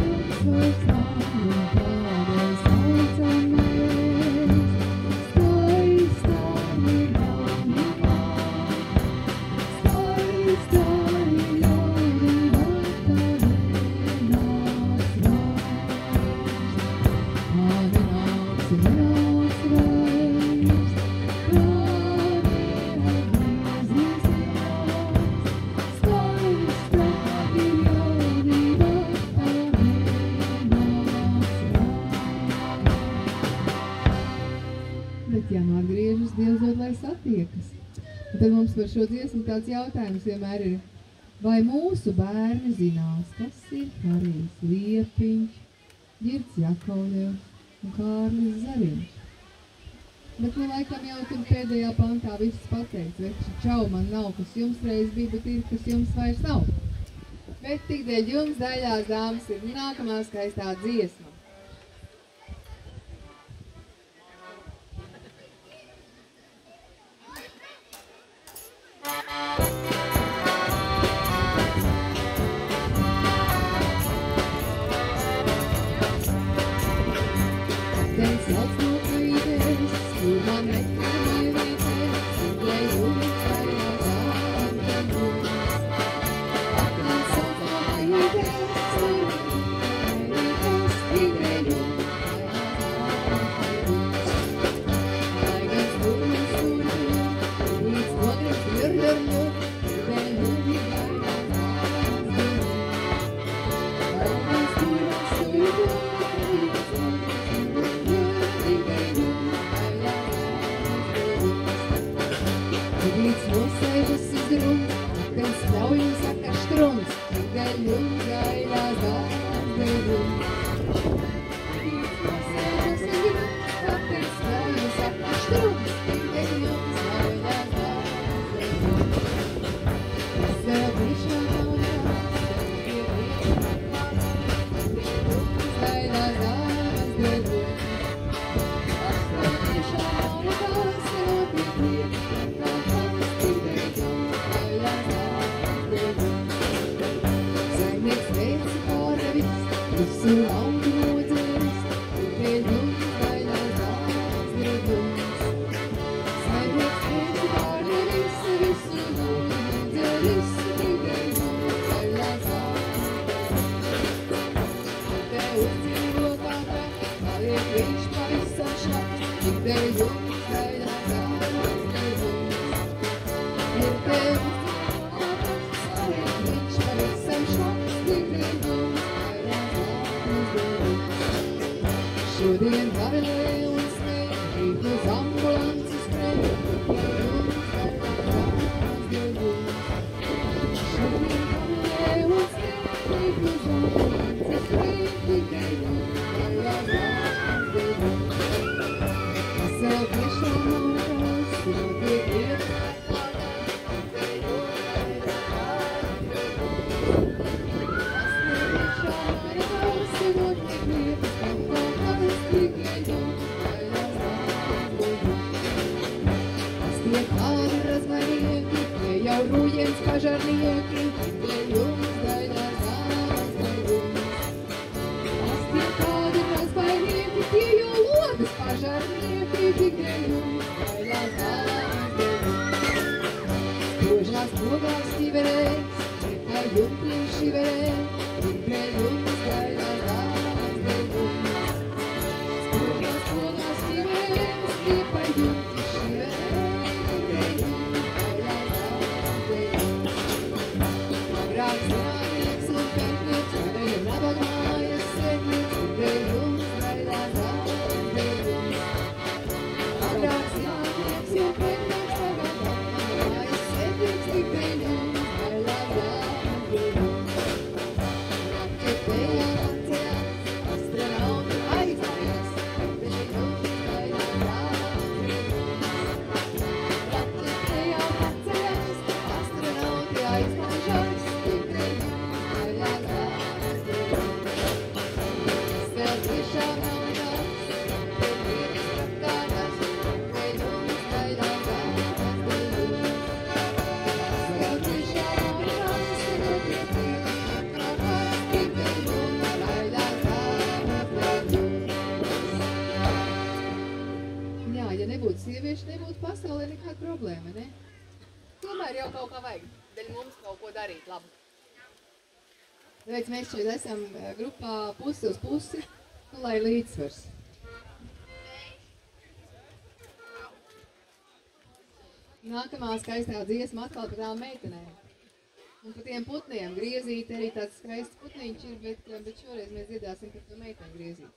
nav, un kādēļ saucam mēs, skaistā ir jaunībā, skaistā ir jaunībā, tā nenāks vairs, tā nenāks vairs, skaistā ir jaunībā, tā nenāks vairs. Bet jāatgriežas, Dievs dod, lai satiekas. Un tad mums par šo dziesmu tāds jautājums vienmēr ir, vai mūsu bērni zinās, kas ir Harijs Liepiņš, Girts Jakovļevs un Kārlis Zariņš? Bet, laikam jau tur pēdējā pantā viss pateikts, veči čau, man nav, kas jums reiz bija, bet ir, kas jums vairs nav. Bet tik dēļ jums, daļās dāmas, ir nākamā skaistā dziesma. Tens lauks no krītes, kur man nekur nevieties, un lai jums vairāk ārkārtības. Tens lauks no krītes, kur man nevieties, tikai jums vairāk ārkārtības. Lai gan stūrums stūrums, līdz nogribs ļur, tikai jums vairāk ārkārtības. Lai gan stūrums stūrums, Rīts nosēžas uz grunts, tens ļauj saka štrunts, tikai jums gaidās dāmas dēļums. Rīts nosēžas uz grunts, tens ļauj saka štrunts, tikai jums gaidās dāmas dēļums. Es tev priekšā naudās, tev jums gaidās dāmas dēļums. Es tev priekšā naudās, tev Visu lauku nodzeris, tikai jums gaidās dāmas dēļums. Saimnieks teica pārne visu lauku nodzeris, tikai jums gaidās dāmas dēļums. Te uzdzīvo kādā, paliek viņš pavisam šāds, tikai jums gaidās dāmas dēļums. Ir te uzdzīvo kādā, paliek viņš pavisam šāds, tikai jums. Šodien garlē un smēj, rīt uz ambulances skrēj, tikai jums gaidās dēļums. Šodien garlē un smēj, rīt uz ambulances skrēj, tikai jums gaidās dēļums. Es sev priekšā naudās, notiek lietas atklātās, tikai jums gaidās dēļums. Es sev priekšā naudās, notiek lietas atklātās, tikai jums gaidās dēļums. Tie kādi razmanieki, tie jau rūjiens pažarnieki, tikai jums gaidās dāmas dēļums. Tie kādi razmanieki, tie jau logas pažarnieki, tikai jums gaidās dāmas dēļums. Spožās Spogās ķiverēs, tikai jumtī šiverē, tik pie jums gaidās dāmas pie jums. Spogās ķiverēs, tikai jumtī šiverē, tik pie jums gaidās dāmas pie jums. Agrāk zinātnieks un pētnieks, kādējiem nabaga mājas sētnieks, tik pie jums gaidās dāmas pie jums. Agrāk zinātnieks un pētnieks, tagad nabaga mājas sētnieks, tik pie jums gaidās dāmas pie jums. Raketējā atcerās, astronauti aizmājās, tik pie jums gaidās dāmas pie jums. Raketējā atcerās, astronauti aizmājās, tik pie jums gaidās dāmas pie jums. Vēl tiešām nav nekas, pie vietas traktātās, pie jums gaidās dāmas pie jums. Vēl tiešām nav nekas, pie vietas traktātās, pie jums gaidās dāmas pie jums. Jā, ja nebūtu sieviešu, nebūtu pasaulē nekāda problēma, ne? Tomēr jau kaut kā vajag, dēļ mums kaut ko darīt labu. Tāpēc mēs šeit esam grupā pusi uz pusi, nu, lai līdzsvars. Nākamā skaistā dziesma atkal par tām meitenēm. Un par tiem putniem. Griezīte arī tāds skaists putniņš ir, bet šoreiz mēs dziedāsim par to meiteni griezīti.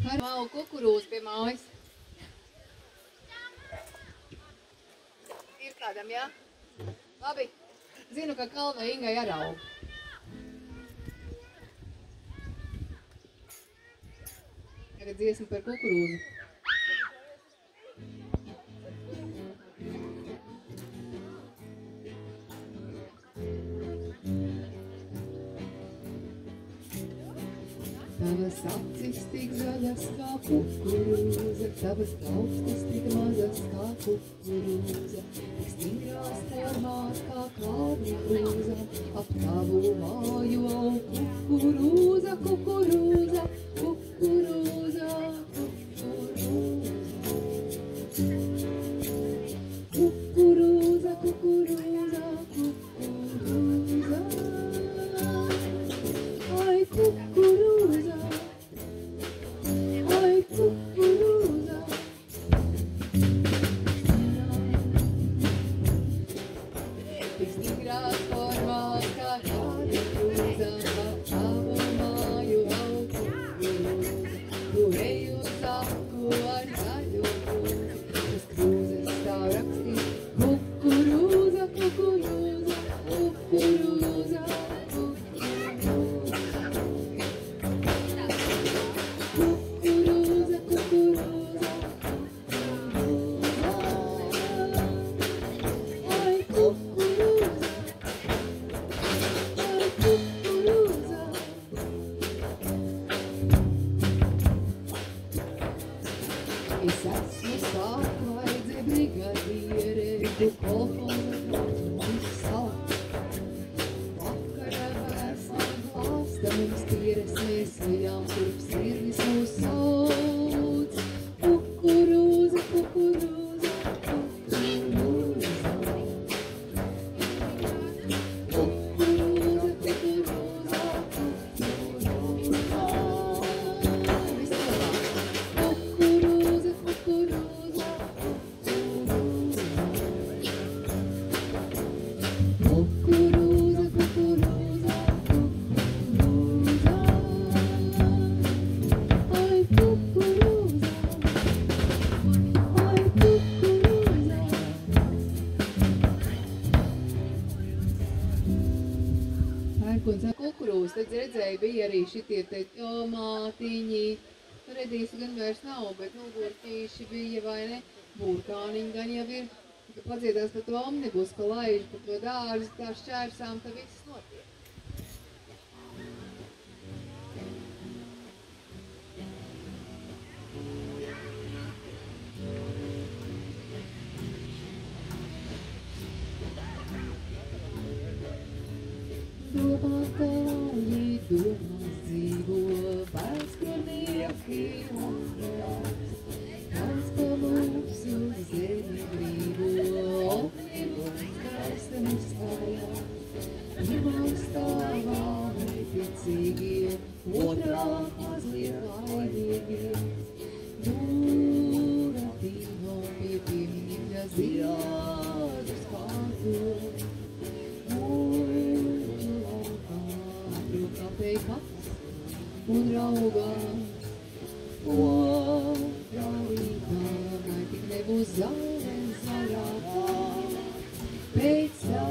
Ar malu kukurūzu pie mājas. Ir kādam, jā? Labi. Zinu, ka Kalvai Ingai arī aug. Tagad dziesma par kukurūzu. Tavas acis tik zaļas kā kukurūza, tavas plaukstas tik mazas kā kukurūza, tik stingrās formās kā kalni krūza, ap tavu māju aug kukurūza, kukurūza, kukurūza, kukurūza. Kukurūza, kukurūza, kukurūza. Ai, kukurūza. Ai, kukurūza. Tik stigrās formās kā kāda krūza, ap tavu māju aug kukurūza. Tu ej uz aku ar zaļo krūzi, uz krūzes stāv rakstīt kukurūza, kukurūza, kukurūza, kukurūza. Es esmu sāklaidze brigadiere, tu kolhoza mums sāk. Vakara vēsā glāsta mums tīres, mēs ejām, turp sirdis mūs sauc. Kukurūza, kukurūza, kukurūza. Kukurūza, kukurūza, kukurūza. Kukurūza, kukurūza, kukurūza. Kukurūza, kukurūza, kukurūza. Ai, kukurūza. Ai, kukurūza. Pērkons ar kukurūzu, tad redzēju, bija arī šitie te tomātiņi. Redīsi gan vairs nav, bet gurķīši bija, vai ne? Burkāniņi gan jau ir. Kad padziedās par to omnibus, pa laižu, par to dārzi, tā šķērsām, tā viss notiek. Domātāji, domās dzīvo, bērskarnieki atbrauc. Kāds pa mūsu zemi brīvo, omnibus gaismas kājā. Pirmā stāvā neticīgie, otrā mazliet laimīgie. Jūra tīno pie piemīļa ziedus pārdod. Un raugās, otrā rītā, vai tik nebūs zāle zaļākā. Pēc tā,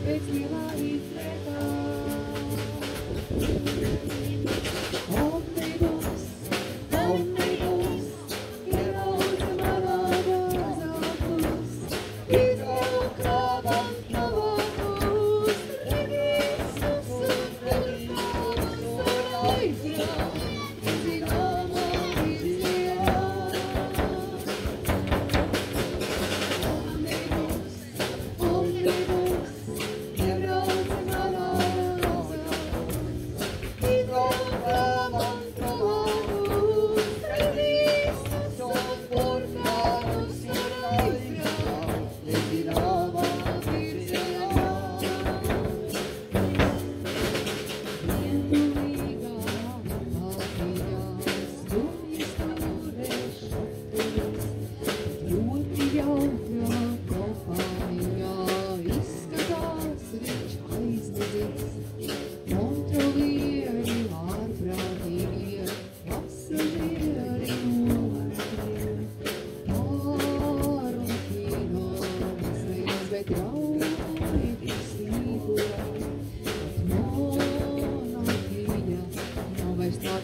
pēc lielā izrētā. Omnibus, omnibus, ierauca manā dārzā plus, izraukāvam tavākus, redīs uzsūkļus. Omnibus, ierauca manā dārzā.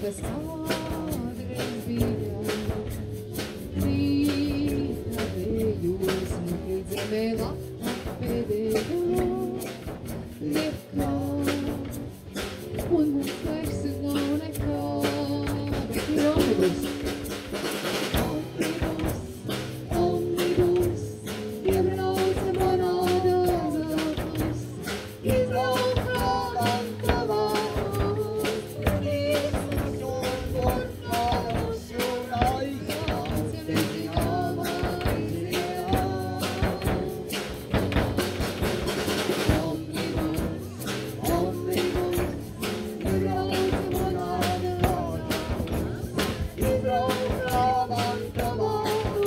tas kādreiz bija. Rīta vējos, krīt zemē lapa pēdējā. Nekā, un mums vairs nav nekā. Bet ir omnibus. Omnibus, iebrauca manā dārzā. Izlaukā man tavā. Īsas un portāls un aizjāts, vezinājumā izjā. Omnibus, iebrauca manā dārzā. Izlaukā man tavā. Īsas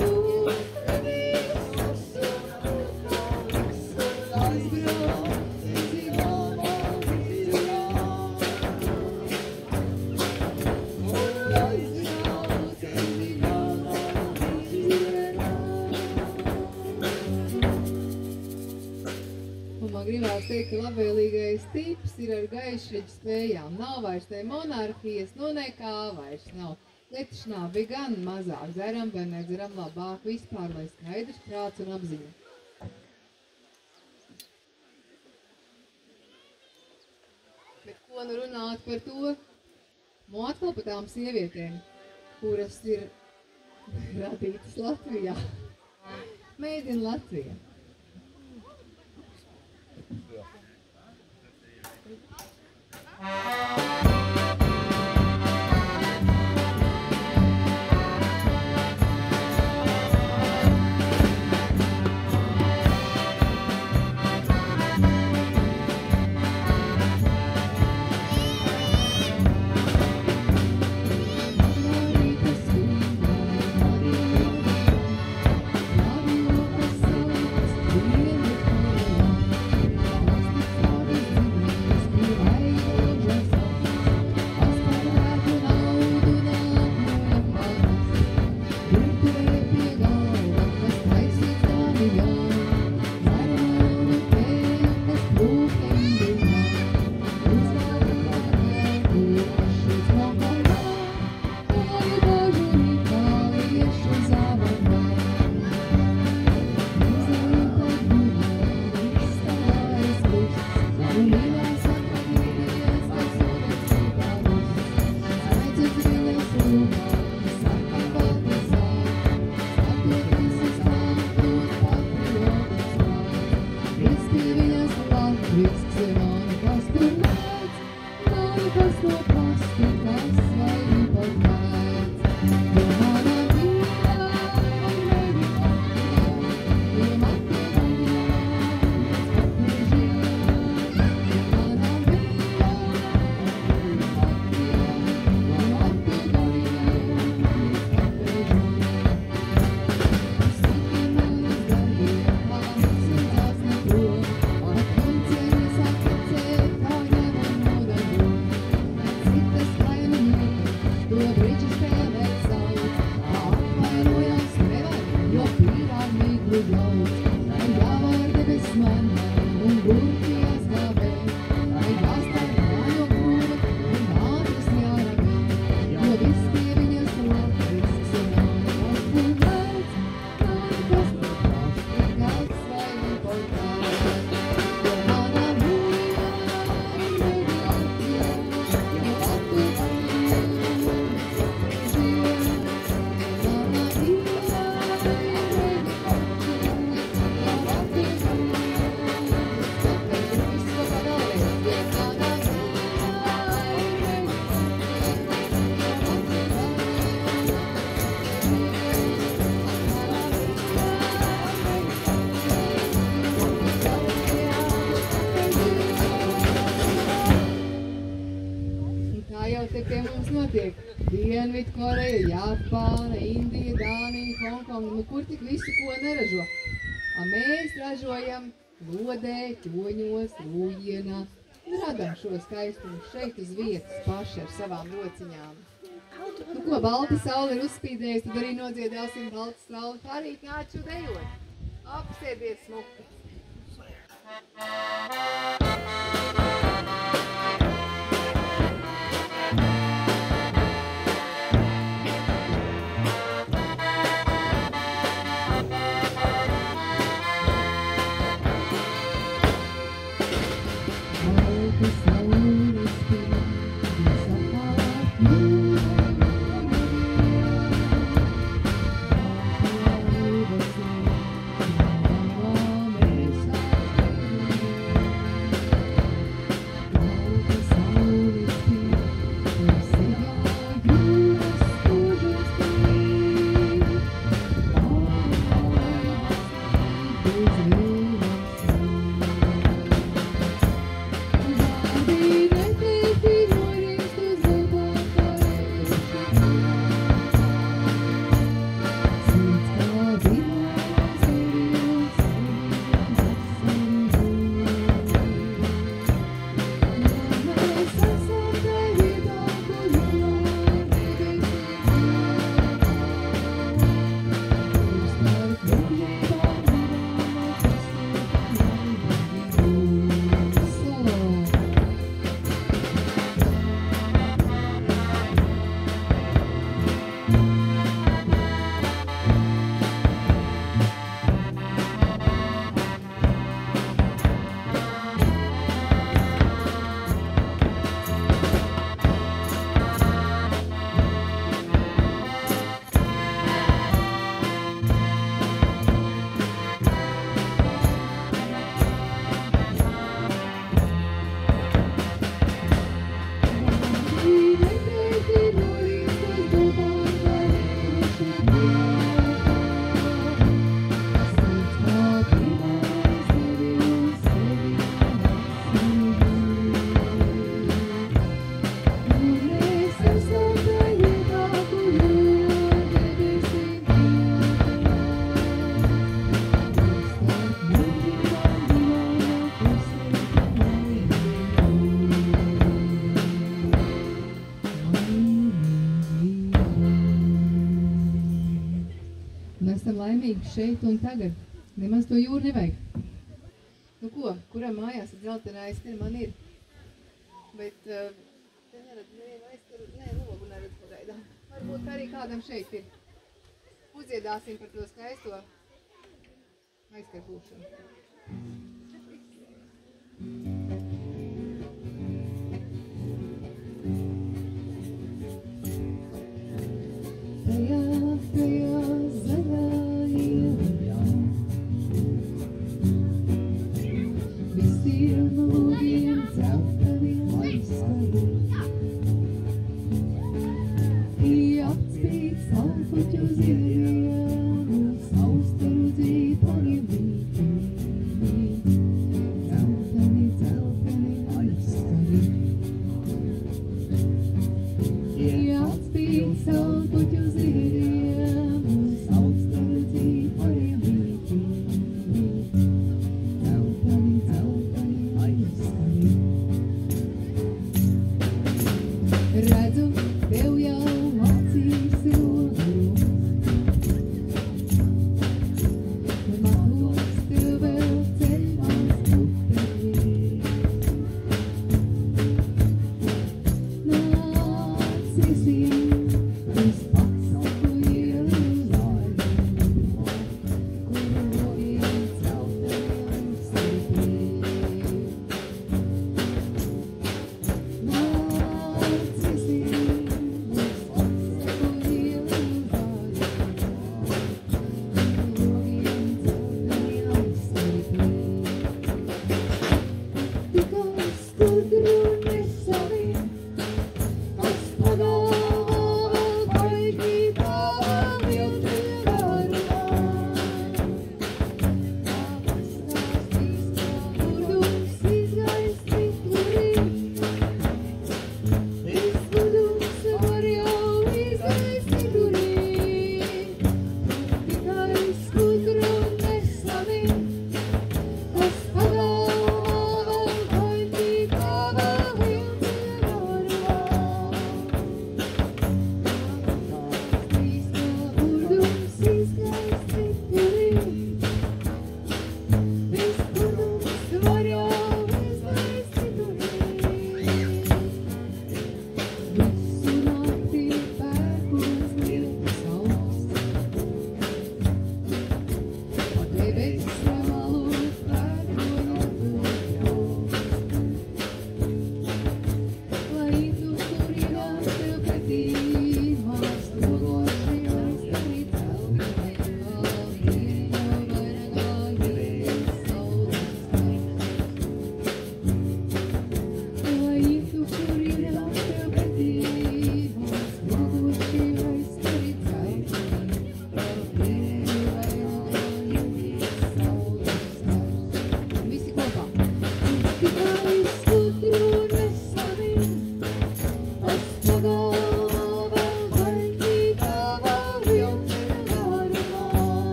un portāls un aizjāts, vezinājumā izjā. Un man gribās teikt, ka labvēlīgais tips ir ar gaišreģu spējām. Nav vairs te monarhijas, nu nekā vairs nav. Letišnābi gan mazāk dzeram, vai nedzeram labāk vispār, lai skaidrs prāts un apziņa. Bet ko nu runāt par to? Nu atkal par tām sievietēm, kuras ir radītas Latvijā. Made in Latvija. Te pie mums notiek Dienvidkoreja, Japāna, Indija, Dānija, Hongkonga, nu kur tik visu ko neražo. A mēs ražojam Lodē, Ķoņos, Lūjienā, radam šo skaistumu šeit uz vietas paši ar savām rociņām. Nu ko, balta saule ir uzspīdējusi, tad arī nodziedāsim balta saule parīt nāču dejot. Apsēdiet smuki. Laimīgi šeit un tagad. Nemaz to jūru nevajag. Nu ko, kuram mājās ir dzeltenā aizskara? Man ir. Bet te neredz nevienu aizskaru, logu neredz pagaidām. Varbūt arī kādam šeit ir. Uzdziedāsim par to skaisto aizskaru būšanu. Tajā zaļā ielā visiem logiem celtani aizskari atspīd saulpuķu ziediem saustaru dzīpani līdzi celtani aizskari atspīd saulpuķu ziediem saustaru dzīpani līdzi celtani aizskari redzu tev jau acīs rodu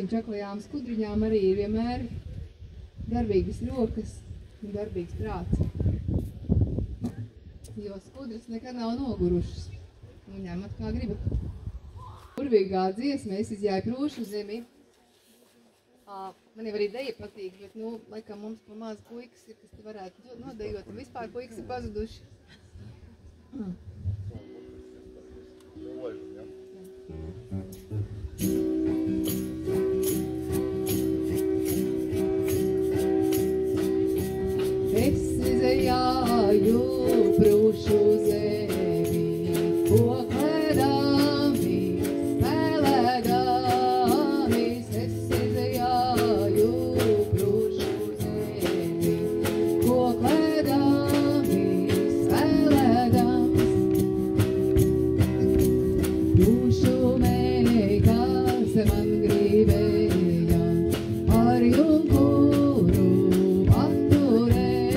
čaklajām skudriņām arī ir vienmēr darbīgas rokas un darbīgs prāts. Jo skudras nekad nav nogurušas. Un ņemat kā gribat. Burvīgā dziesma, es izjāju prūšu zemi. Man jau arī deja patīk, bet, laikam mums pa maz puikas ir, kas te varētu nodejot, un vispār puikas ir pazuduši. Es izjāju prūšu zemi, koklēdāmis, spēlēdāmis. Es izjāju prūšu zemi, koklēdāmis, spēlēdāmis. Prūšu meitas man gribēja ar junkuru paturēti.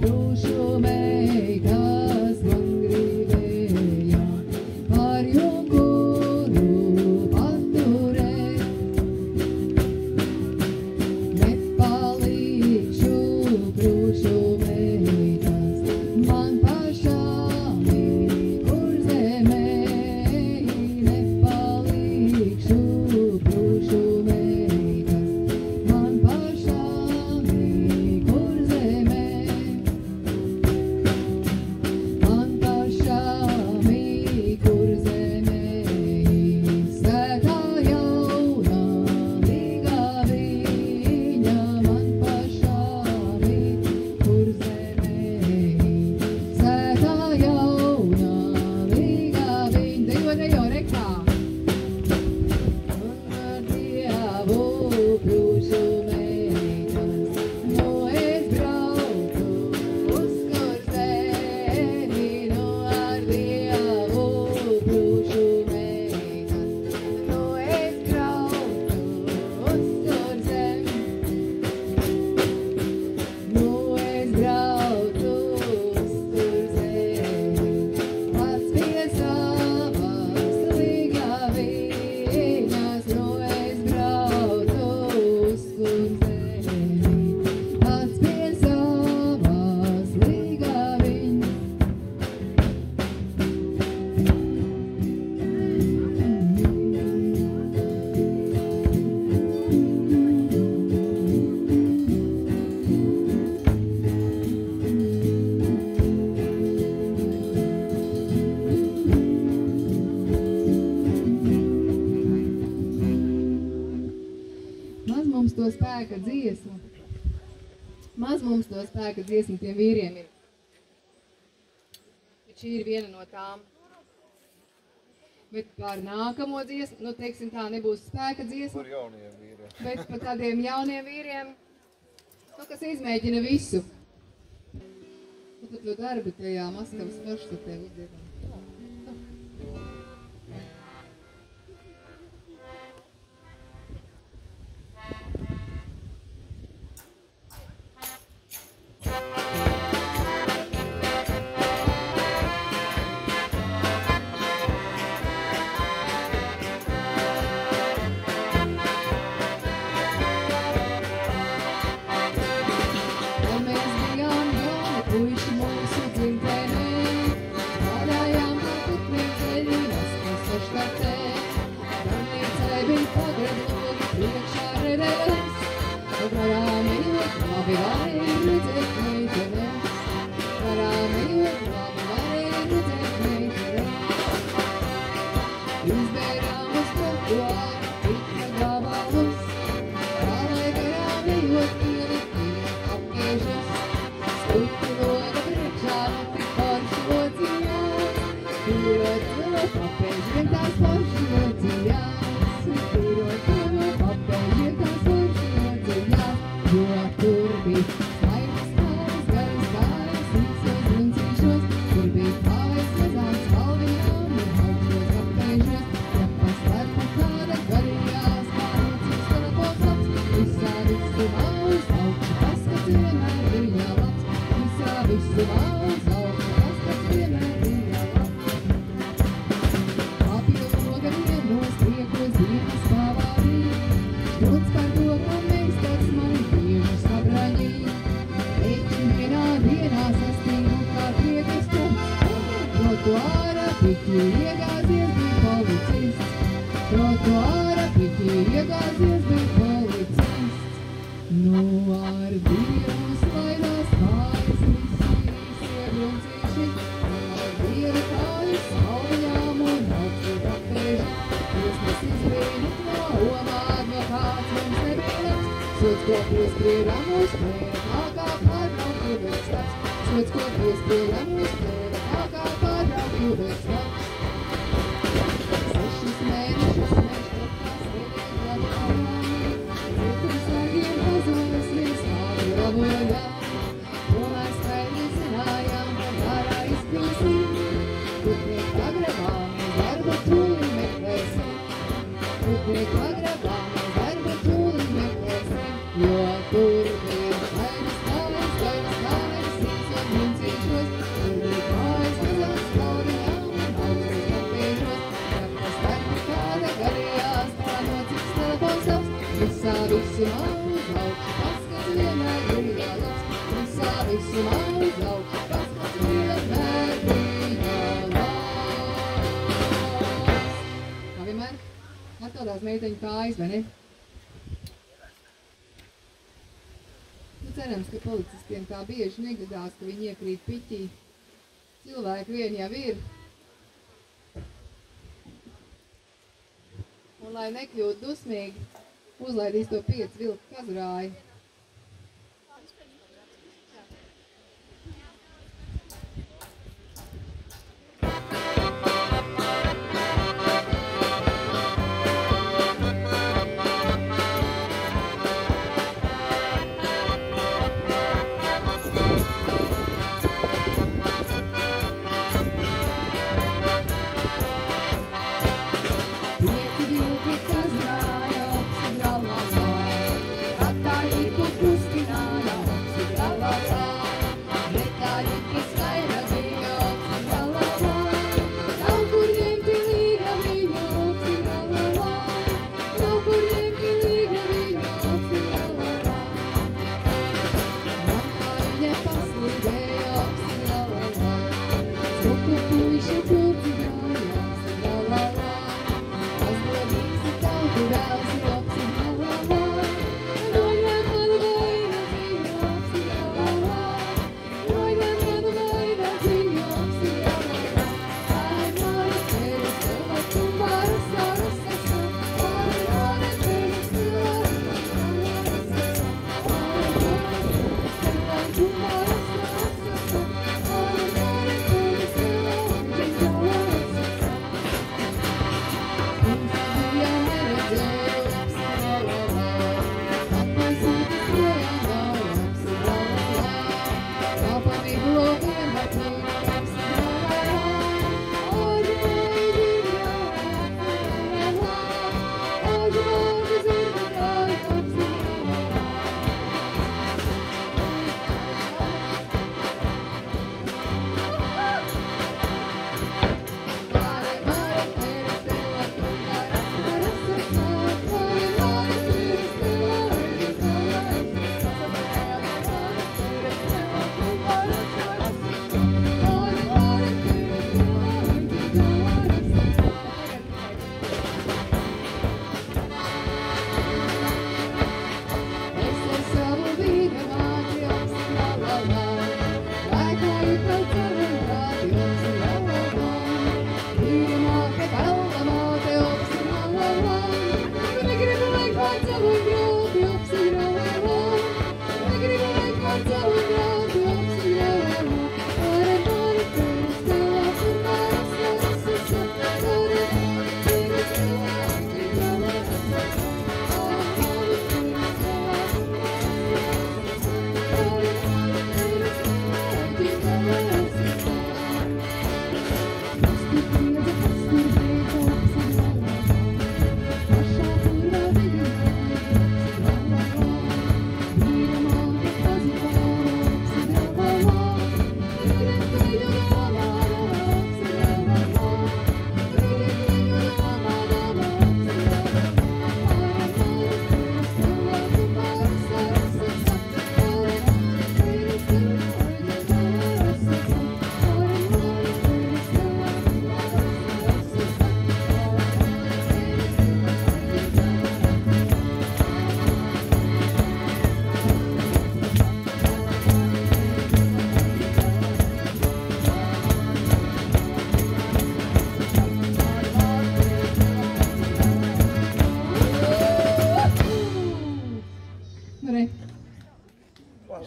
Prūšu meitas man gribēja ar junkuru paturēt. Nepalikšu prūšu meitas man pašām kur zemē. Nepalikšu prūšu meitas man pašām kur zemē. Man pašām kur zemē svētā jaunā līga viņa. Man pašām kur zemē svētā jaunā līga viņa. Dejo, rekā! Un ar Dievu prūšu meitas, es braucu uz kurzemi. Ar Dievu prūšu meitas, es braucu uz kurzemi. Es braucu uz kurzemi, pats pie savas līgaviņas. Es braucu uz kurzemi, pats pie savas līgaviņas. Maz mums to spēka dziesmu. Maz mums to spēka dziesmu tiem vīriem ir. Bet šī ir viena no tām. Bet par nākamo dziesmu, teiksim tā, nebūs spēka dziesma. Par jauniem vīriem. Bet par tādiem jauniem vīriem, kas izmēģina visu. Tad to darbi tajā Maskavas forštatē uzdiedam. Mēs bijām jauni puiši mūsu dzimtenē, strādājām kā putniņu ceļi Maskavas forštatē. Darbnīcai bija pagradlogi, priekšā redeles, garām ejot, labi varēja redzēt meitenes. Garām ejot, labi varēja redzēt meitenes. Izbērām uz trotuāru, pika gabalus, kā lai garām ejot, ieliktīja apgiežas. Stuķi loga priekšā, tik forši locījās, pirot to papēžiem tās forši locījās. Pirot to papēžiem tās forši locījās, jo tur bija skaidrs kājas, garas kājas, īsos bruncīšos, tur bija kājas mazās valviņām un augšos papēžos. Ja pa starpu kāda garījās, kā rocīs telefons labs, visā visumā uz augšu paskats vienmēr bija labs. Visā visumā uz augšu paskats vienmēr bija labs. Apju loga vienos priekos dienas pavadīt, dienā sastību kā prieku skats. Trotuāra piķī iegāzies bija policists. Trotuāra piķī iegāzies bija policists. Nu ar dievu slaidās kājas visi iegruncīši. Ar dievu kājas saujām un augstu kapēži. Tiesnes izbrīnit no omā advokāts mums nebija labs. Sots, ko piesprieda mūs plēra, tā kā pārbraukt ilgais labs. Sots, ko piesprieda mūs plēra, tā kā pārbraukt ilgais labs. 6 mēnešus mēs topās vienīgi labājām. Citur sargiem pazosies kādu labojām. To mēs skaidri zinājām, kad ārā izpilsim. Turpniek pagrabā mēs darba tūli meklēsim. Turpniek pagrabā mēs darba tūli meklēsim. Jo tur bija kainas kājas, sīks un muncīšos. Tur bija kājas mazās kaurijām un augstus kapēžos. Katras starp kāda garījās, tā nociks telefons labs. Visā visumā uz augšu, paskats vienmēr bija labs. Visā visumā uz augšu, paskats vienmēr bija labs. Kā vienmēr, atkaudās meiteņu kājas, vai ne? Cerams, ka policistiem tā bieži negadās, ka viņi iekrīt piķī. Cilvēki vien jau ir. Un, lai nekļūtu dusmīgi, uzlaidīs to 5 vilku kazurāju.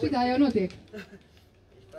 Šitā jau notiek.